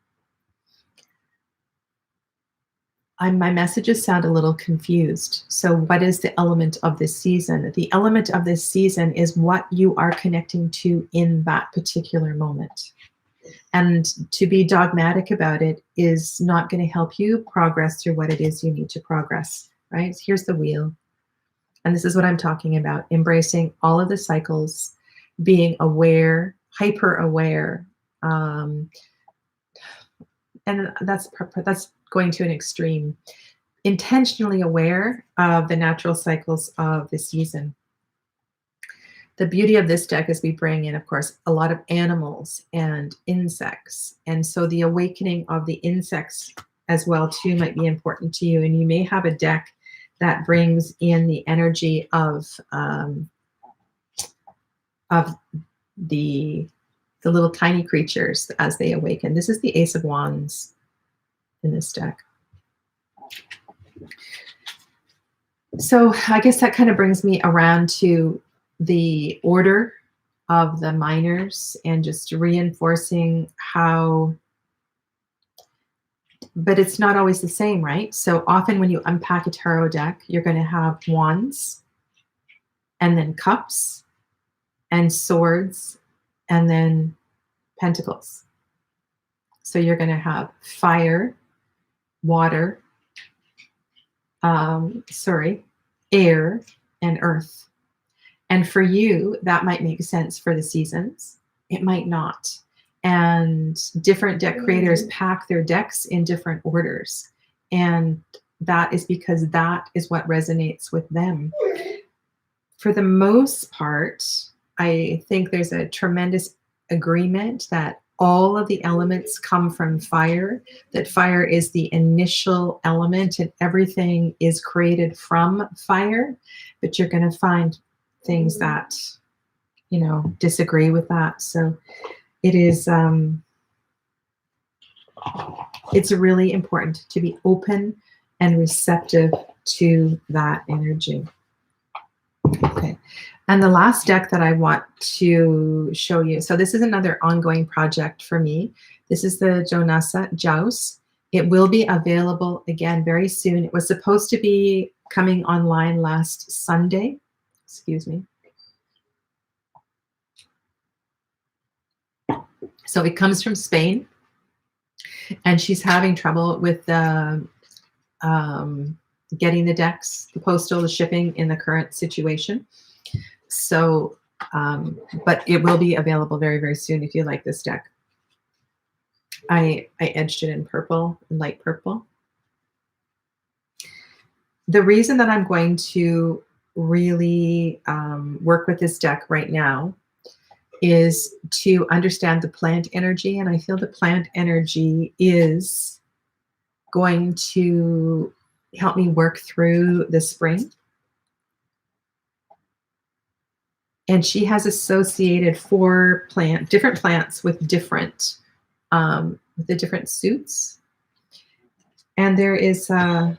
S1: My messages sound a little confused. So what is the element of this season? The element of this season is what you are connecting to in that particular moment. And to be dogmatic about it is not going to help you progress through what it is you need to progress, right? Here's the wheel. And this is what I'm talking about, embracing all of the cycles, being aware, hyper aware. And that's going to an extreme. Intentionally aware of the natural cycles of the season. The beauty of this deck is we bring in, of course, a lot of animals and insects. And so the awakening of the insects as well, too, might be important to you. And you may have a deck that brings in the energy of the little tiny creatures as they awaken. This is the Ace of Wands in this deck. So I guess that kind of brings me around to the order of the minors and just reinforcing how, but it's not always the same, right? So often when you unpack a tarot deck, you're going to have wands and then cups and swords and then pentacles. So you're going to have fire, water, air, and earth. And for you, that might make sense for the seasons. It might not. And different deck creators pack their decks in different orders. And that is because that is what resonates with them. For the most part, I think there's a tremendous agreement that all of the elements come from fire, that fire is the initial element and everything is created from fire. But you're going to find things that, you know, disagree with that. So it is, it's really important to be open and receptive to that energy. Okay. And the last deck that I want to show you, so this is another ongoing project for me. This is the Jonasa Jaus. It will be available again very soon. It was supposed to be coming online last Sunday. Excuse me. So it comes from Spain, and she's having trouble with getting the decks, the postal, the shipping in the current situation. So, but it will be available very, very soon if you like this deck. I edged it in purple, light purple. The reason that I'm going to really work with this deck right now is to understand the plant energy. And I feel the plant energy is going to help me work through the spring. And she has associated 4 different plants with different suits. And there's a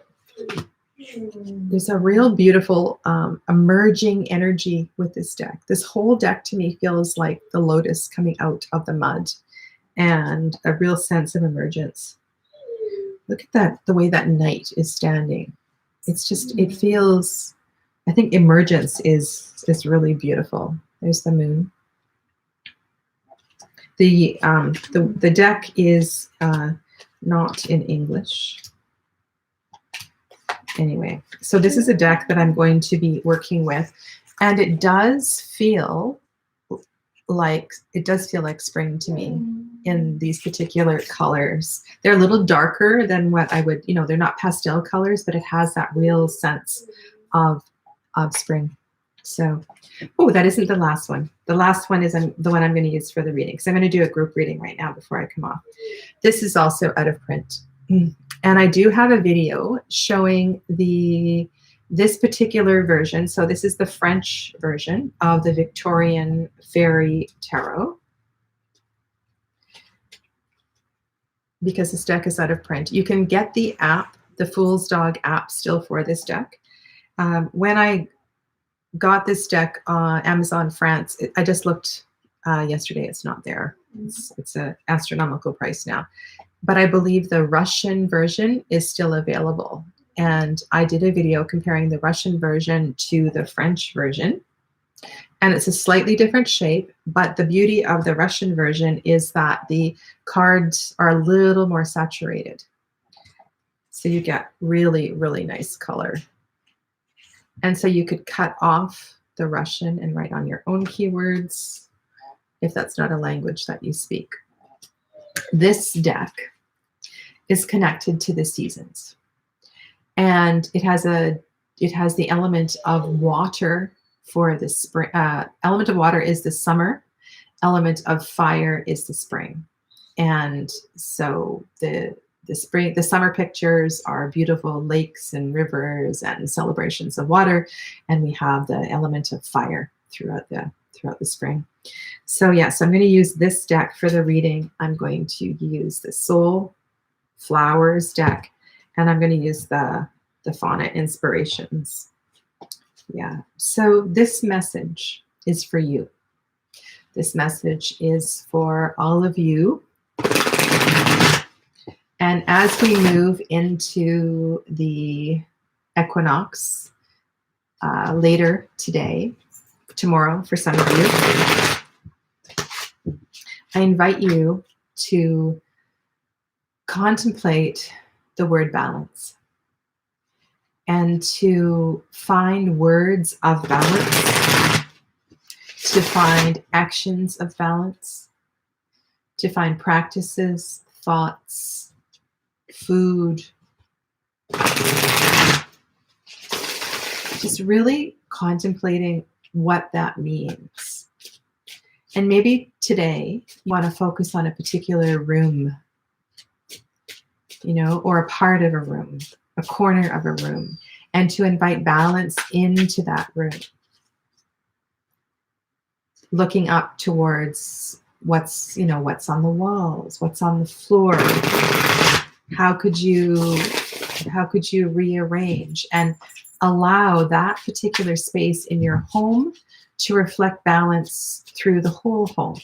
S1: real beautiful emerging energy with this deck. This whole deck to me feels like the lotus coming out of the mud and a real sense of emergence. Look at that, the way that knight is standing. It's just, it feels, I think emergence is really beautiful. There's the moon. The deck is not in English. Anyway, so this is a deck that I'm going to be working with, and it does feel like spring to me in these particular colors. They're a little darker than what I would, you know, they're not pastel colors, but it has that real sense of spring. So, oh, that isn't the last one. The last one is the one I'm going to use for the reading, because I'm going to do a group reading right now before I come off. This is also out of print. And I do have a video showing this particular version. So this is the French version of the Victorian Fairy Tarot, because this deck is out of print. You can get the app, the Fool's Dog app, still for this deck. When I got this deck on Amazon France, I just looked yesterday. It's not there. It's an astronomical price now. But I believe the Russian version is still available. And I did a video comparing the Russian version to the French version. And it's a slightly different shape, but the beauty of the Russian version is that the cards are a little more saturated. So you get really, really nice color. And so you could cut off the Russian and write on your own keywords if that's not a language that you speak. This deck is connected to the seasons. And it has the element of water for the spring. Element of water is the summer. Element of fire is the spring. And so the summer pictures are beautiful lakes and rivers and celebrations of water. And we have the element of fire throughout the spring. So yes, I'm going to use this deck for the reading. I'm going to use the Soulflowers deck, and I'm going to use the Fauna Inspirations. Yeah, so this message is for you. This message is for all of you. And as we move into the equinox later today, tomorrow for some of you, I invite you to contemplate the word balance and to find words of balance, to find actions of balance, to find practices, thoughts, food, just really contemplating what that means. And maybe today you want to focus on a particular room, you know, or a part of a room, a corner of a room, and to invite balance into that room. Looking up towards what's, you know, what's on the walls, what's on the floor. How could you rearrange and allow that particular space in your home to reflect balance through the whole home?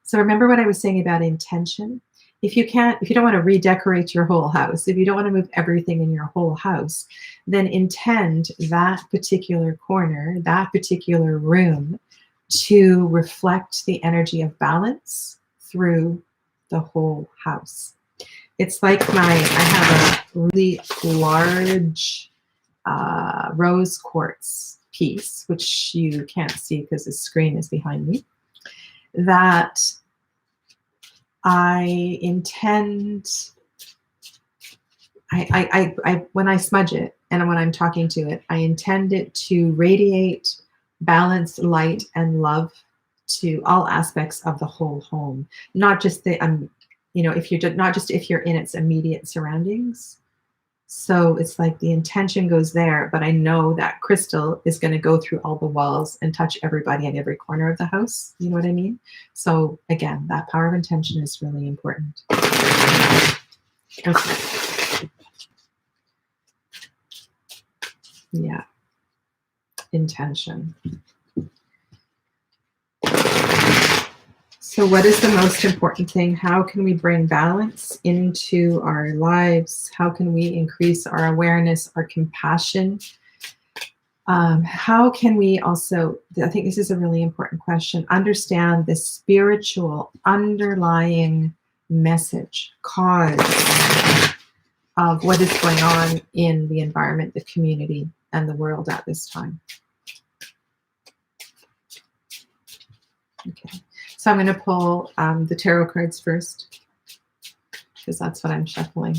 S1: So remember what I was saying about intention? If you don't want to redecorate your whole house, if you don't want to move everything in your whole house, then intend that particular corner, that particular room to reflect the energy of balance through the whole house. It's like I have a really large rose quartz piece, which you can't see because the screen is behind me, that I intend, when I smudge it and when I'm talking to it, I intend it to radiate balance, light, and love to all aspects of the whole home, not just the, you know, not just if you're in its immediate surroundings. So it's like the intention goes there, but I know that crystal is going to go through all the walls and touch everybody in every corner of the house. You know what I mean? So again, that power of intention is really important. Okay. Yeah. Intention. So what is the most important thing? How can we bring balance into our lives? How can we increase our awareness, our compassion? How can we also, I think this is a really important question, understand the spiritual underlying message, cause of what is going on in the environment, the community, and the world at this time? Okay. So I'm going to pull the tarot cards first, because that's what I'm shuffling.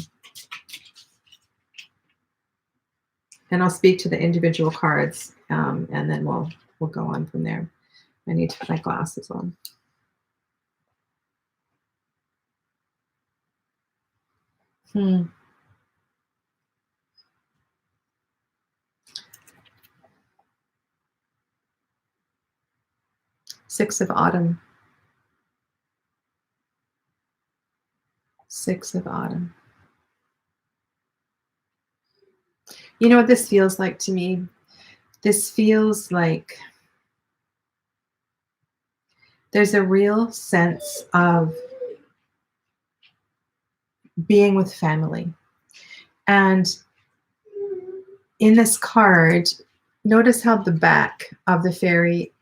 S1: And I'll speak to the individual cards, and then we'll go on from there. I need to put my glasses on. Six of Autumn. Six of Autumn. You know what this feels like to me? This feels like there's a real sense of being with family. And in this card, notice how the back of the fairy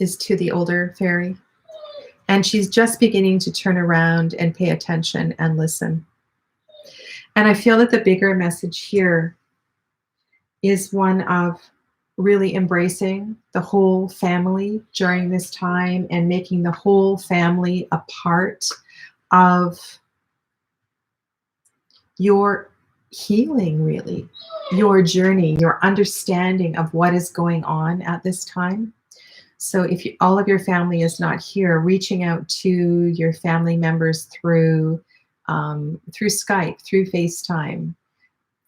S1: is to the older fairy. And she's just beginning to turn around and pay attention and listen. And I feel that the bigger message here is one of really embracing the whole family during this time and making the whole family a part of your healing, really, your journey, your understanding of what is going on at this time. So if all of your family is not here, reaching out to your family members through Skype, through FaceTime,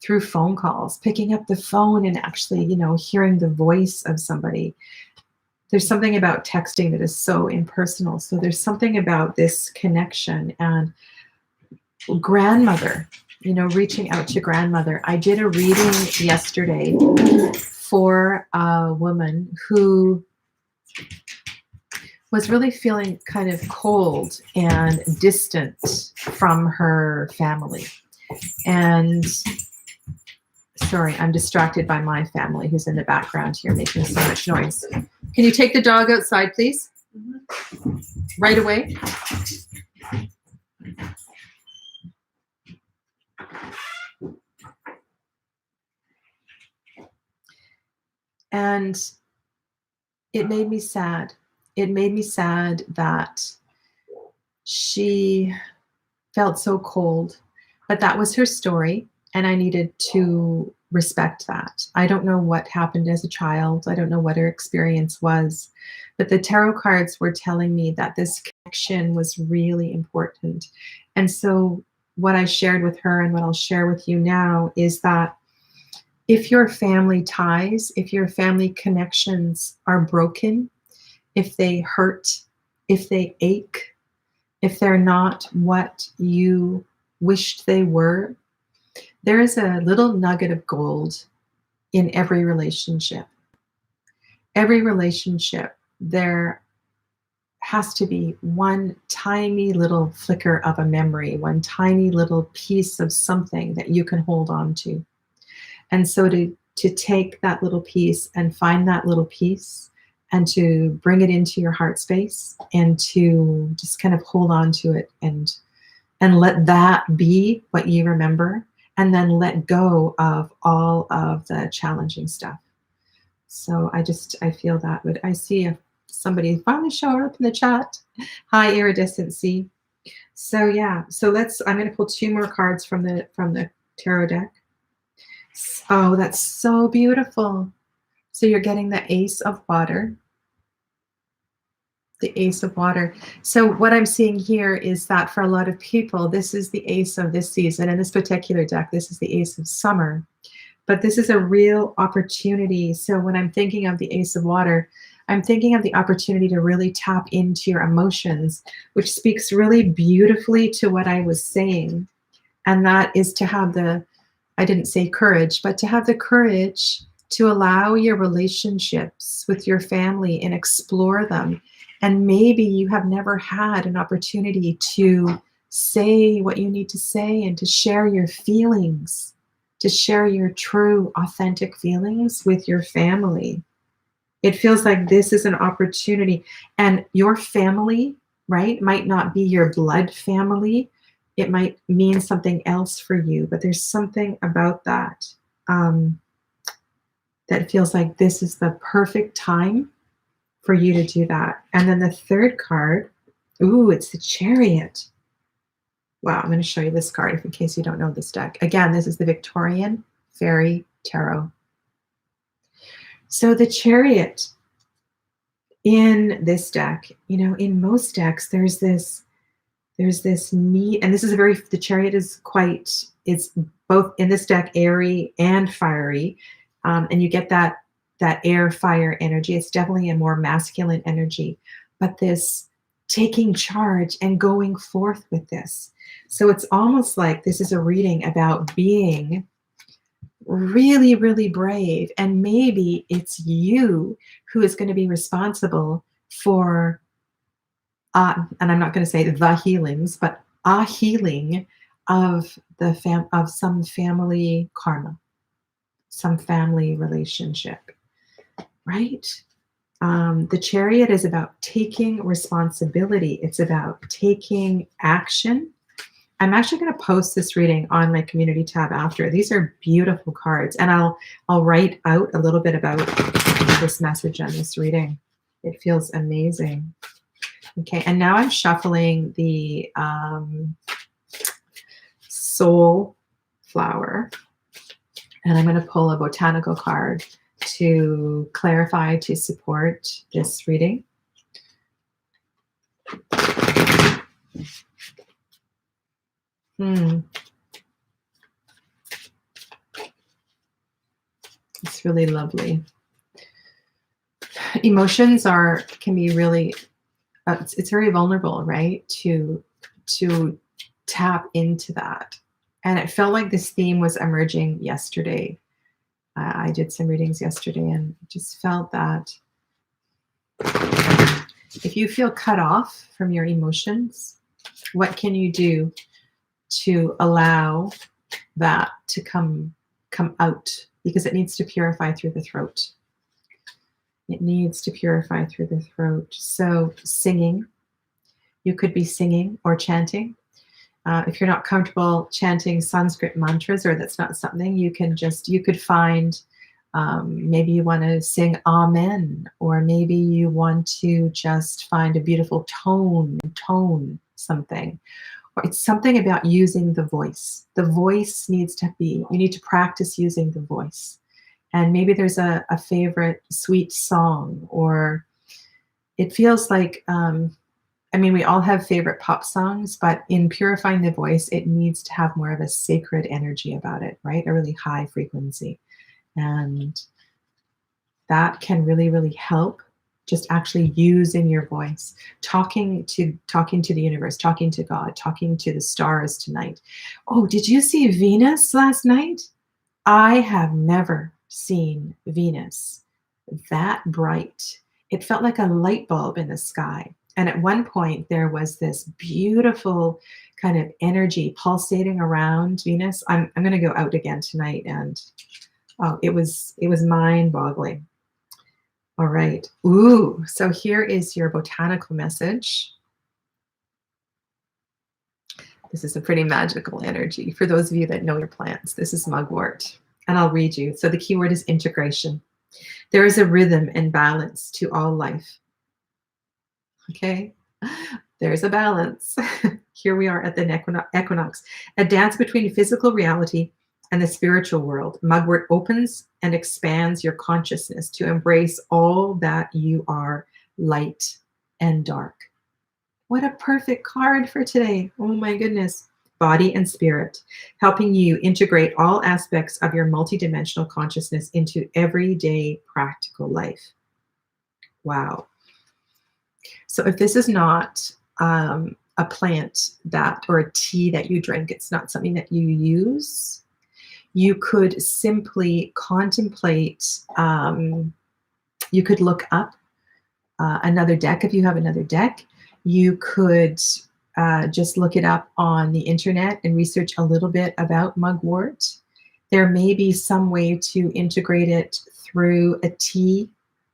S1: through phone calls, picking up the phone and actually, you know, hearing the voice of somebody. There's something about texting that is so impersonal. So there's something about this connection. And grandmother, you know, reaching out to grandmother. I did a reading yesterday for a woman who was really feeling kind of cold and distant from her family. And sorry, I'm distracted by my family who's in the background here making so much noise. Can you take the dog outside, please? Right away. And it made me sad. It made me sad that she felt so cold, but that was her story, and I needed to respect that. I don't know what happened as a child. I don't know what her experience was, but the tarot cards were telling me that this connection was really important. And so what I shared with her and what I'll share with you now is that if your family ties, if your family connections are broken, if they hurt, if they ache, if they're not what you wished they were, there is a little nugget of gold in every relationship. Every relationship, there has to be one tiny little flicker of a memory, one tiny little piece of something that you can hold on to. And so to take that little piece and find that little piece and to bring it into your heart space and to just kind of hold on to it and let that be what you remember, and then let go of all of the challenging stuff. So I feel that. But I see somebody finally showed up in the chat. Hi, Iridescent C. So yeah, so I'm going to pull 2 more cards from the tarot deck. Oh, that's so beautiful. So you're getting the Ace of Water. The Ace of Water. So what I'm seeing here is that for a lot of people, this is the Ace of this season. In this particular deck, this is the Ace of Summer. But this is a real opportunity. So when I'm thinking of the Ace of Water, I'm thinking of the opportunity to really tap into your emotions, which speaks really beautifully to what I was saying. And that is to have I didn't say courage, but to have the courage to allow your relationships with your family and explore them. And maybe you have never had an opportunity to say what you need to say and to share your feelings, to share your true, authentic feelings with your family. It feels like this is an opportunity. And your family, right, might not be your blood family. It might mean something else for you, but there's something about that that feels like this is the perfect time for you to do that. And then the third card, ooh, it's the Chariot. Wow, I'm going to show you this card in case you don't know this deck. Again, this is the Victorian Fairy Tarot. So the Chariot in this deck, in most decks, there's this need, and this is the Chariot is it's both in this deck airy and fiery, and you get that air fire energy. It's definitely a more masculine energy, but this taking charge and going forth with this. So it's almost like this is a reading about being really, really brave, and maybe it's you who is going to be responsible for and I'm not going to say the healings, but a healing of some family karma, some family relationship, right? The Chariot is about taking responsibility. It's about taking action. I'm actually going to post this reading on my community tab after. These are beautiful cards, and I'll write out a little bit about this message on this reading. It feels amazing. Okay, and now I'm shuffling the Soulflower, and I'm going to pull a botanical card to clarify, to support this reading. It's really lovely. Emotions can be really, it's very vulnerable, right? To tap into that. And it felt like this theme was emerging yesterday. I did some readings yesterday and just felt that if you feel cut off from your emotions, what can you do to allow that to come out? Because it needs to purify through the throat. It needs to purify through the throat. So singing, you could be singing or chanting. If you're not comfortable chanting Sanskrit mantras, or that's not something, you could find, maybe you want to sing Amen, or maybe you want to just find a beautiful tone, something. Or it's something about using the voice. The voice needs to be, you need to practice using the voice. And maybe there's a favorite sweet song, or it feels like, I mean, we all have favorite pop songs, but in purifying the voice, it needs to have more of a sacred energy about it, right? A really high frequency. And that can really, really help, just actually using your voice, talking to the universe, talking to God, talking to the stars tonight. Oh, did you see Venus last night? I have never seen Venus that bright. It felt like a light bulb in the sky. And at one point there was this beautiful kind of energy pulsating around Venus. I'm going to go out again tonight, and oh, it was mind-boggling. All right. Ooh, so here is your botanical message. This is a pretty magical energy for those of you that know your plants. This is mugwort, and I'll read you. So the keyword is integration. There is a rhythm and balance to all life. Okay, there's a balance. Here we are at the equinox, a dance between physical reality and the spiritual world. Mugwort opens and expands your consciousness to embrace all that you are, light and dark. What a perfect card for today. Oh my goodness. Body and spirit, helping you integrate all aspects of your multidimensional consciousness into everyday practical life. Wow. So if this is not a plant that, or a tea that you drink, it's not something that you use, you could simply contemplate, you could look up another deck if you have another deck. You could just look it up on the internet and research a little bit about mugwort. There may be some way to integrate it through a tea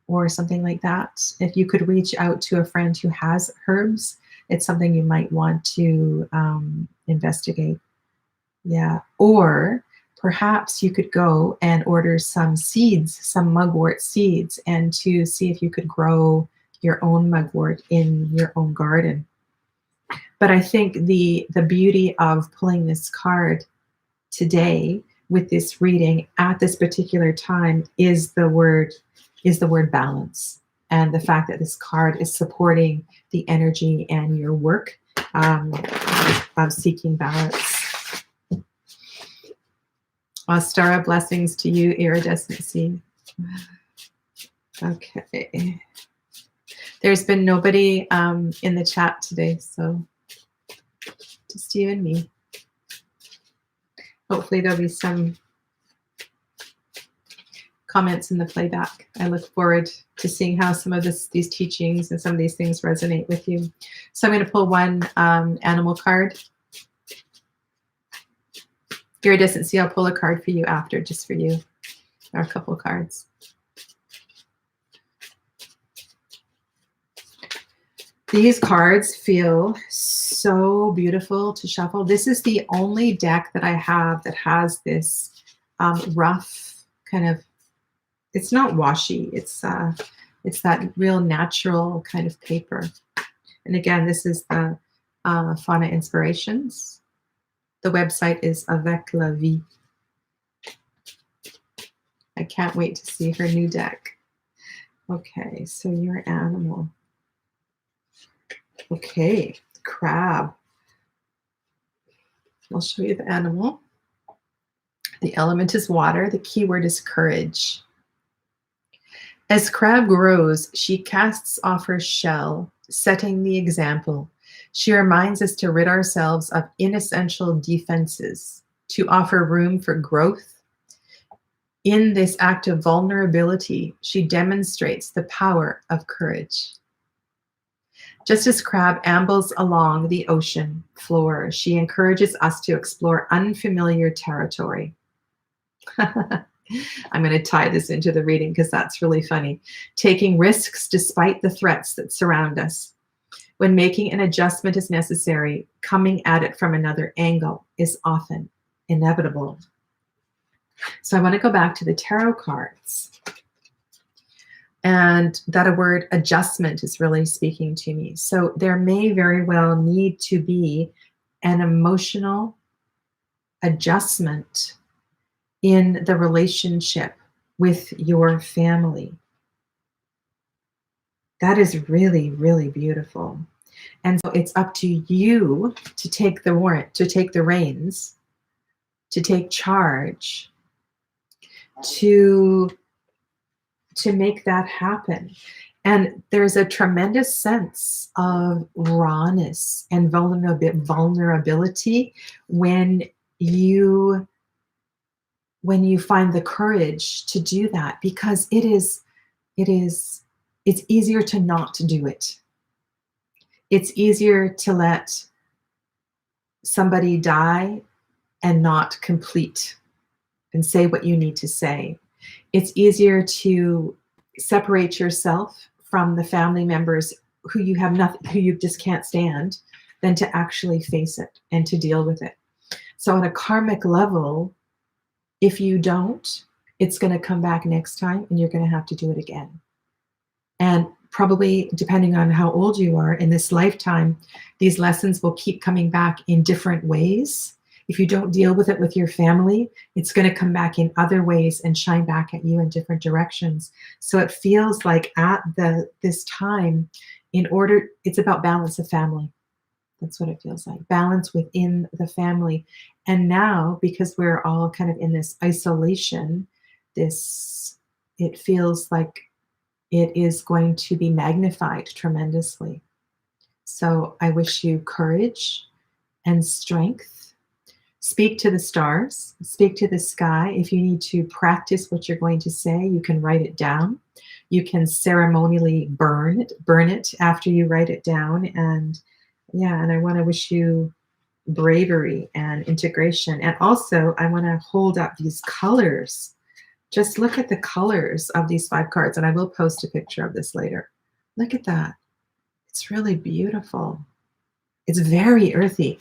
S1: or something like that. If you could reach out to a friend who has herbs, it's something you might want to investigate. Yeah. Or perhaps you could go and order some seeds, some mugwort seeds, and to see if you could grow your own mugwort in your own garden. But I think the beauty of pulling this card today with this reading at this particular time is the word balance, and the fact that this card is supporting the energy and your work of seeking balance. Ostara, blessings to you, iridescent sea. Okay. There's been nobody in the chat today, so just you and me. Hopefully there'll be some comments in the playback. I look forward to seeing how some of these teachings and some of these things resonate with you. So I'm going to pull one animal card. Iridescent sea, I'll pull a card for you after, just for you, or a couple cards. These cards feel so beautiful to shuffle. This is the only deck that I have that has this rough kind of, it's not washy, it's that real natural kind of paper. And again, this is the Fauna Inspirations. The website is Avec la Vie. I can't wait to see her new deck. Okay, so your animal. Okay, crab. I'll show you the animal. The element is water. The keyword is courage. As crab grows, she casts off her shell, setting the example. She reminds us to rid ourselves of inessential defenses, to offer room for growth. In this act of vulnerability, she demonstrates the power of courage. Just as crab ambles along the ocean floor, she encourages us to explore unfamiliar territory. I'm going to tie this into the reading because that's really funny. Taking risks despite the threats that surround us. When making an adjustment is necessary, coming at it from another angle is often inevitable. So I want to go back to the tarot cards. And that word adjustment is really speaking to me. So there may very well need to be an emotional adjustment in the relationship with your family. That is really, really beautiful. And so it's up to you to take the reins, to take charge, to make that happen. And there's a tremendous sense of rawness and vulnerability when you find the courage to do that, because it's easier to not do it. It's easier to let somebody die and not complete and say what you need to say. It's easier to separate yourself from the family members who you just can't stand, than to actually face it and to deal with it. So on a karmic level, if you don't, it's going to come back next time and you're going to have to do it again. And probably, depending on how old you are in this lifetime, these lessons will keep coming back in different ways. If you don't deal with it with your family, it's going to come back in other ways and shine back at you in different directions. So it feels like at this time, it's about balance of family. That's what it feels like. Balance within the family. And now, because we're all kind of in this isolation, it feels like it is going to be magnified tremendously. So I wish you courage and strength. Speak to the stars, speak to the sky. If you need to practice what you're going to say, you can write it down. You can ceremonially burn it after you write it down. And I want to wish you bravery and integration. And also, I want to hold up these colors. Just look at the colors of these 5 cards, and I will post a picture of this later. Look at that. It's really beautiful. It's very earthy,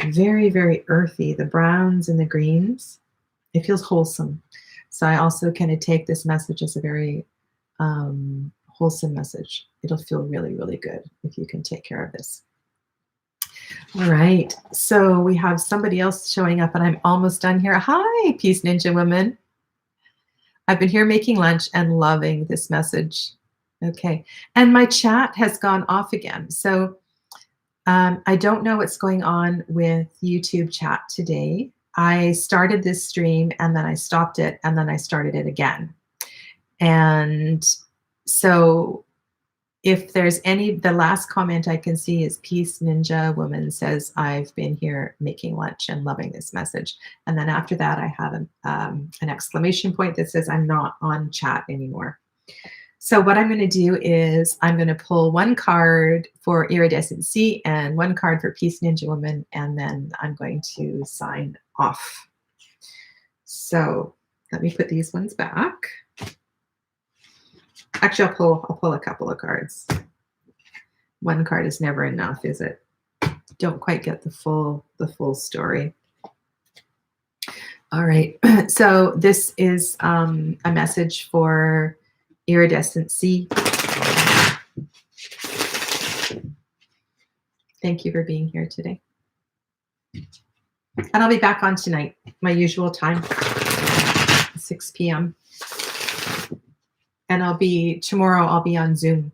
S1: very, very earthy. The browns and the greens. It feels wholesome. So I also kind of take this message as a very wholesome message. It'll feel really, really good if you can take care of this. All right. So we have somebody else showing up, and I'm almost done here. Hi, Peace Ninja Woman. I've been here making lunch and loving this message. Okay. And my chat has gone off again. So I don't know what's going on with YouTube chat today. I started this stream and then I stopped it and then I started it again. And so if there's the last comment I can see is Peace Ninja Woman says, I've been here making lunch and loving this message. And then after that, I have an exclamation point that says, I'm not on chat anymore. So what I'm going to do is I'm going to pull 1 card for Iridescent Sea and 1 card for Peace Ninja Woman, and then I'm going to sign off. So let me put these ones back. Actually, I'll pull a couple of cards. 1 card is never enough, is it? Don't quite get the full story. All right. So this is a message for Iridescent Sea. Thank you for being here today. And I'll be back on tonight, my usual time, 6 p.m. And tomorrow I'll be on Zoom.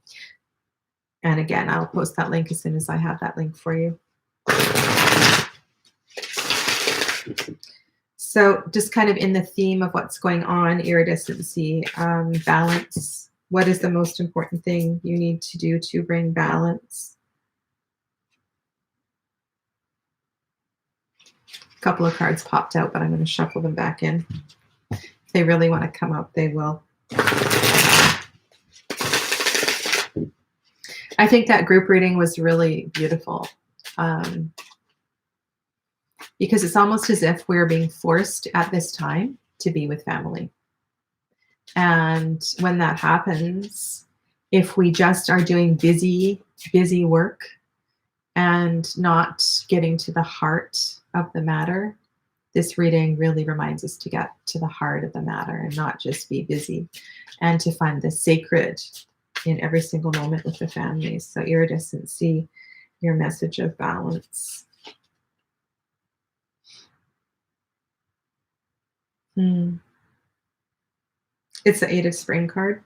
S1: And again, I'll post that link as soon as I have that link for you. So just kind of in the theme of what's going on, Iridescent Sea, balance. What is the most important thing you need to do to bring balance? A couple of cards popped out, but I'm going to shuffle them back in. If they really want to come out, they will. I think that group reading was really beautiful. Because it's almost as if we're being forced at this time to be with family. And when that happens, if we just are doing busy work and not getting to the heart of the matter, This reading really reminds us to get to the heart of the matter and not just be busy, and to find the sacred in every single moment with the families. So iridescent, see your message of balance. It's the 8 of Spring card.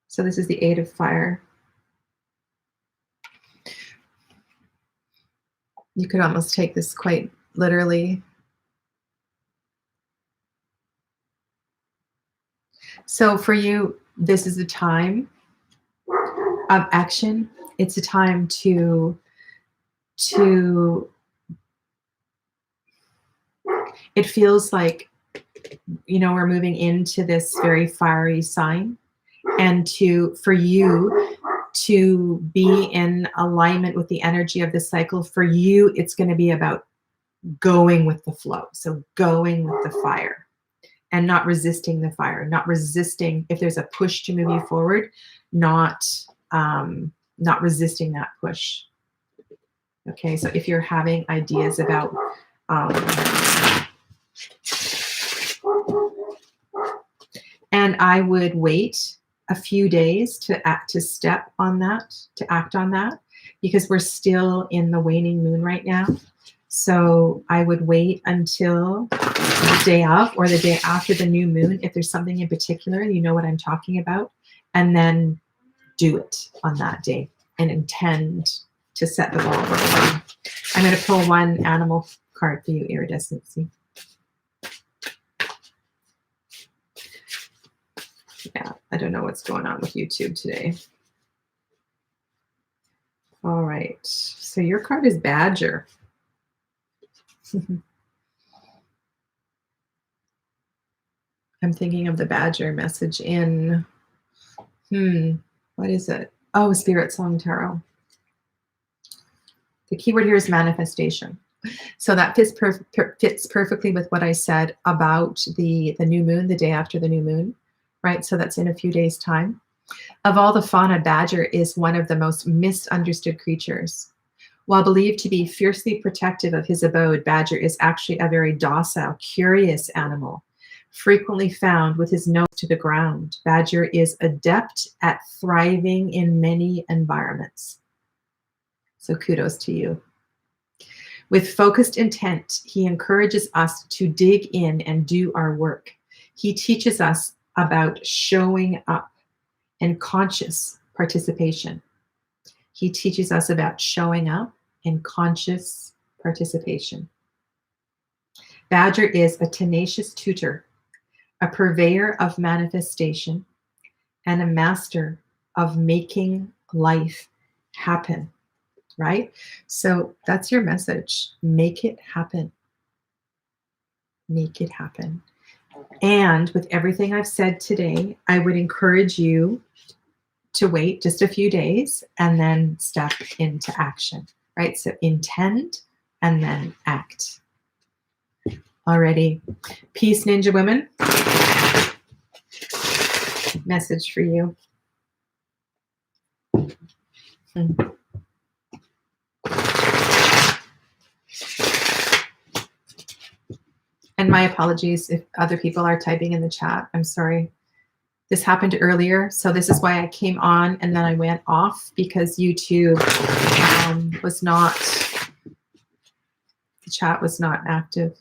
S1: So this is the 8 of Fire. You could almost take this quite literally. So for you, this is a time of action. It's a time to it feels like, we're moving into this very fiery sign, and for you to be in alignment with the energy of the cycle. For you, it's going to be about going with the flow. So going with the fire and not resisting the fire, not resisting if there's a push to move you forward, not resisting that push. Okay, so if you're having ideas about and I would wait a few days to act on that, because we're still in the waning moon right now. So I would wait until the day of or the day after the new moon, if there's something in particular, you know what I'm talking about, and then do it on that day and intend to set the ball rolling. I'm going to pull one animal card for you, iridescency. Yeah, I don't know what's going on with YouTube today. All right, so your card is Badger. I'm thinking of the Badger message in, what is it? Oh, Spirit Song Tarot. The keyword here is manifestation. So that fits perfectly with what I said about the new moon, the day after the new moon, right? So that's in a few days' time. Of all the fauna, Badger is one of the most misunderstood creatures. While believed to be fiercely protective of his abode, Badger is actually a very docile, curious animal, frequently found with his nose to the ground. Badger is adept at thriving in many environments. So kudos to you. With focused intent, he encourages us to dig in and do our work. He teaches us about showing up and conscious participation. He teaches us about showing up and conscious participation. Badger is a tenacious tutor, a purveyor of manifestation, and a master of making life happen, right? So that's your message. Make it happen. Make it happen. And with everything I've said today, I would encourage you to wait just a few days and then step into action, right? So intend and then act. Alrighty. Peace, Ninja Women. Message for you. And my apologies if other people are typing in the chat. I'm sorry. This happened earlier, so this is why I came on and then I went off, because YouTube was not, the chat was not active.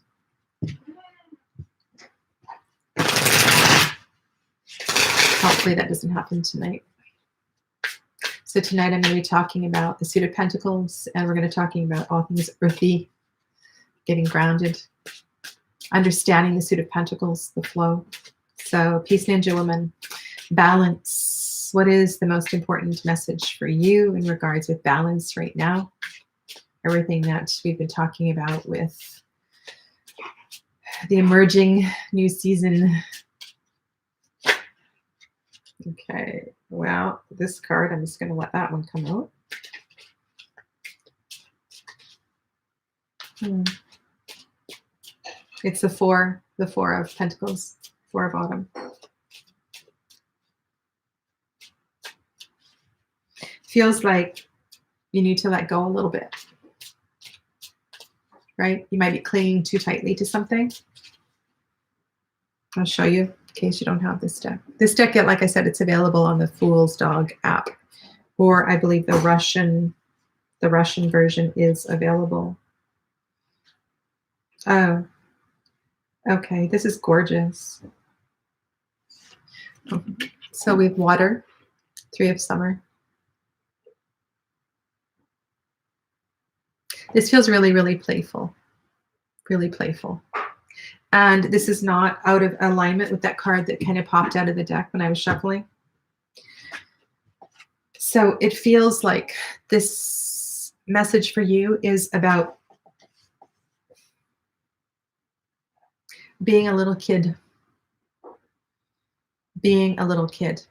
S1: Hopefully that doesn't happen tonight. So tonight I'm going to be talking about the Suit of Pentacles, and we're going to be talking about all things earthy, getting grounded, understanding the Suit of Pentacles, the flow. So peace, Ninja Woman. Balance. What is the most important message for you in regards with balance right now? Everything that we've been talking about with the emerging new season. Okay, well, this card, I'm just going to let that one come out. It's the four of Pentacles, Four of Autumn. Feels like you need to let go a little bit, right? You might be clinging too tightly to something. I'll show you in case you don't have this deck. This deck, like I said, it's available on the Fool's Dog app, or I believe the Russian version is available. Oh, okay. This is gorgeous. So we have water, 3 of summer. This feels really, really playful. Really playful. And this is not out of alignment with that card that kind of popped out of the deck when I was shuffling. So it feels like this message for you is about being a little kid. Being a little kid.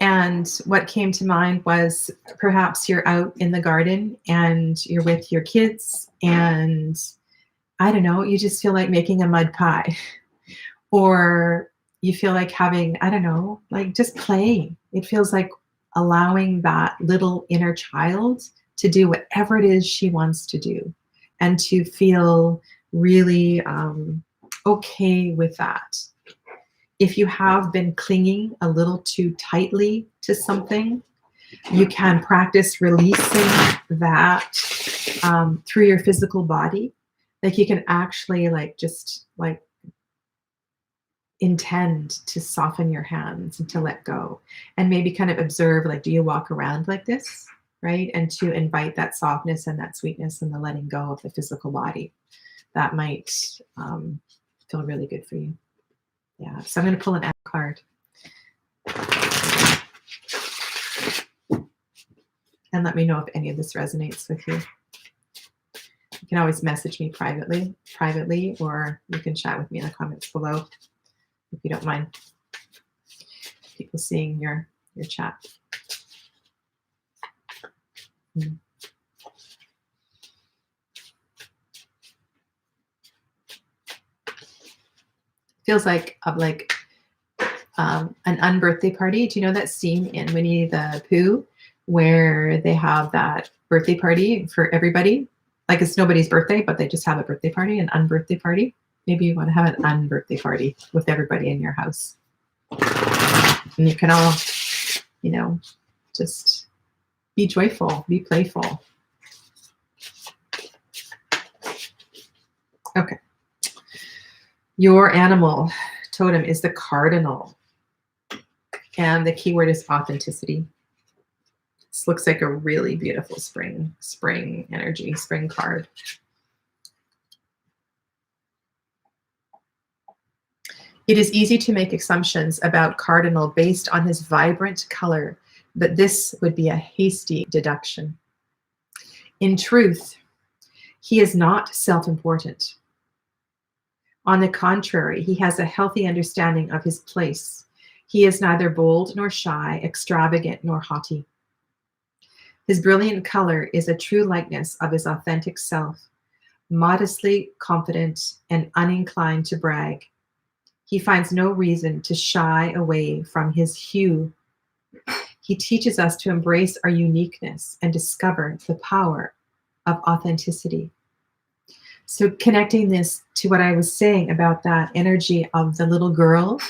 S1: And what came to mind was perhaps you're out in the garden and you're with your kids and I don't know, you just feel like making a mud pie, or you feel like having, I don't know, like just playing. It feels like allowing that little inner child to do whatever it is she wants to do and to feel really okay with that. If you have been clinging a little too tightly to something, you can practice releasing that through your physical body. Like you can actually just intend to soften your hands and to let go, and maybe kind of observe, like, do you walk around like this, right? And to invite that softness and that sweetness and the letting go of the physical body. That might feel really good for you. Yeah, so I'm going to pull an card. And let me know if any of this resonates with you. You can always message me privately, or you can chat with me in the comments below if you don't mind people seeing your chat. Feels like an unbirthday party. Do you know that scene in Winnie the Pooh where they have that birthday party for everybody? Like it's nobody's birthday, but they just have a birthday party, an unbirthday party. Maybe you want to have an unbirthday party with everybody in your house. And you can all, just be joyful, be playful. Okay. Your animal totem is the cardinal. And the keyword is authenticity. This looks like a really beautiful spring energy, spring card. It is easy to make assumptions about cardinal based on his vibrant color, but this would be a hasty deduction. In truth, he is not self-important. On the contrary, he has a healthy understanding of his place. He is neither bold nor shy, extravagant nor haughty. His brilliant color is a true likeness of his authentic self, modestly confident and uninclined to brag. He finds no reason to shy away from his hue. He teaches us to embrace our uniqueness and discover the power of authenticity. So connecting this to what I was saying about that energy of the little girl,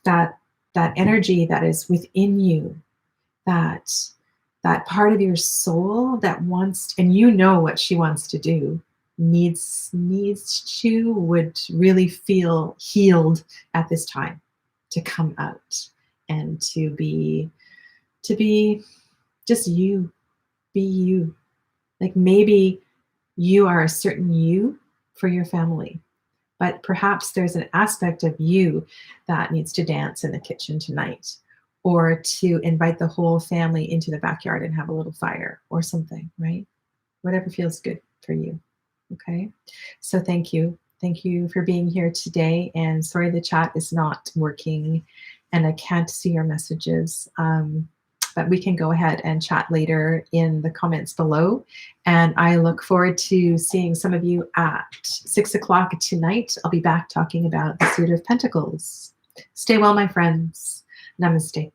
S1: that energy that is within you, that part of your soul that wants, and you know what she wants to do, needs to, would really feel healed at this time, to come out and to be just you, be you. Like maybe you are a certain you for your family, but perhaps there's an aspect of you that needs to dance in the kitchen tonight, or to invite the whole family into the backyard and have a little fire or something, right? Whatever feels good for you. Okay. So thank you. Thank you for being here today. And sorry, the chat is not working and I can't see your messages. But we can go ahead and chat later in the comments below. And I look forward to seeing some of you at 6 o'clock tonight. I'll be back talking about the Suit of Pentacles. Stay well, my friends. Namaste.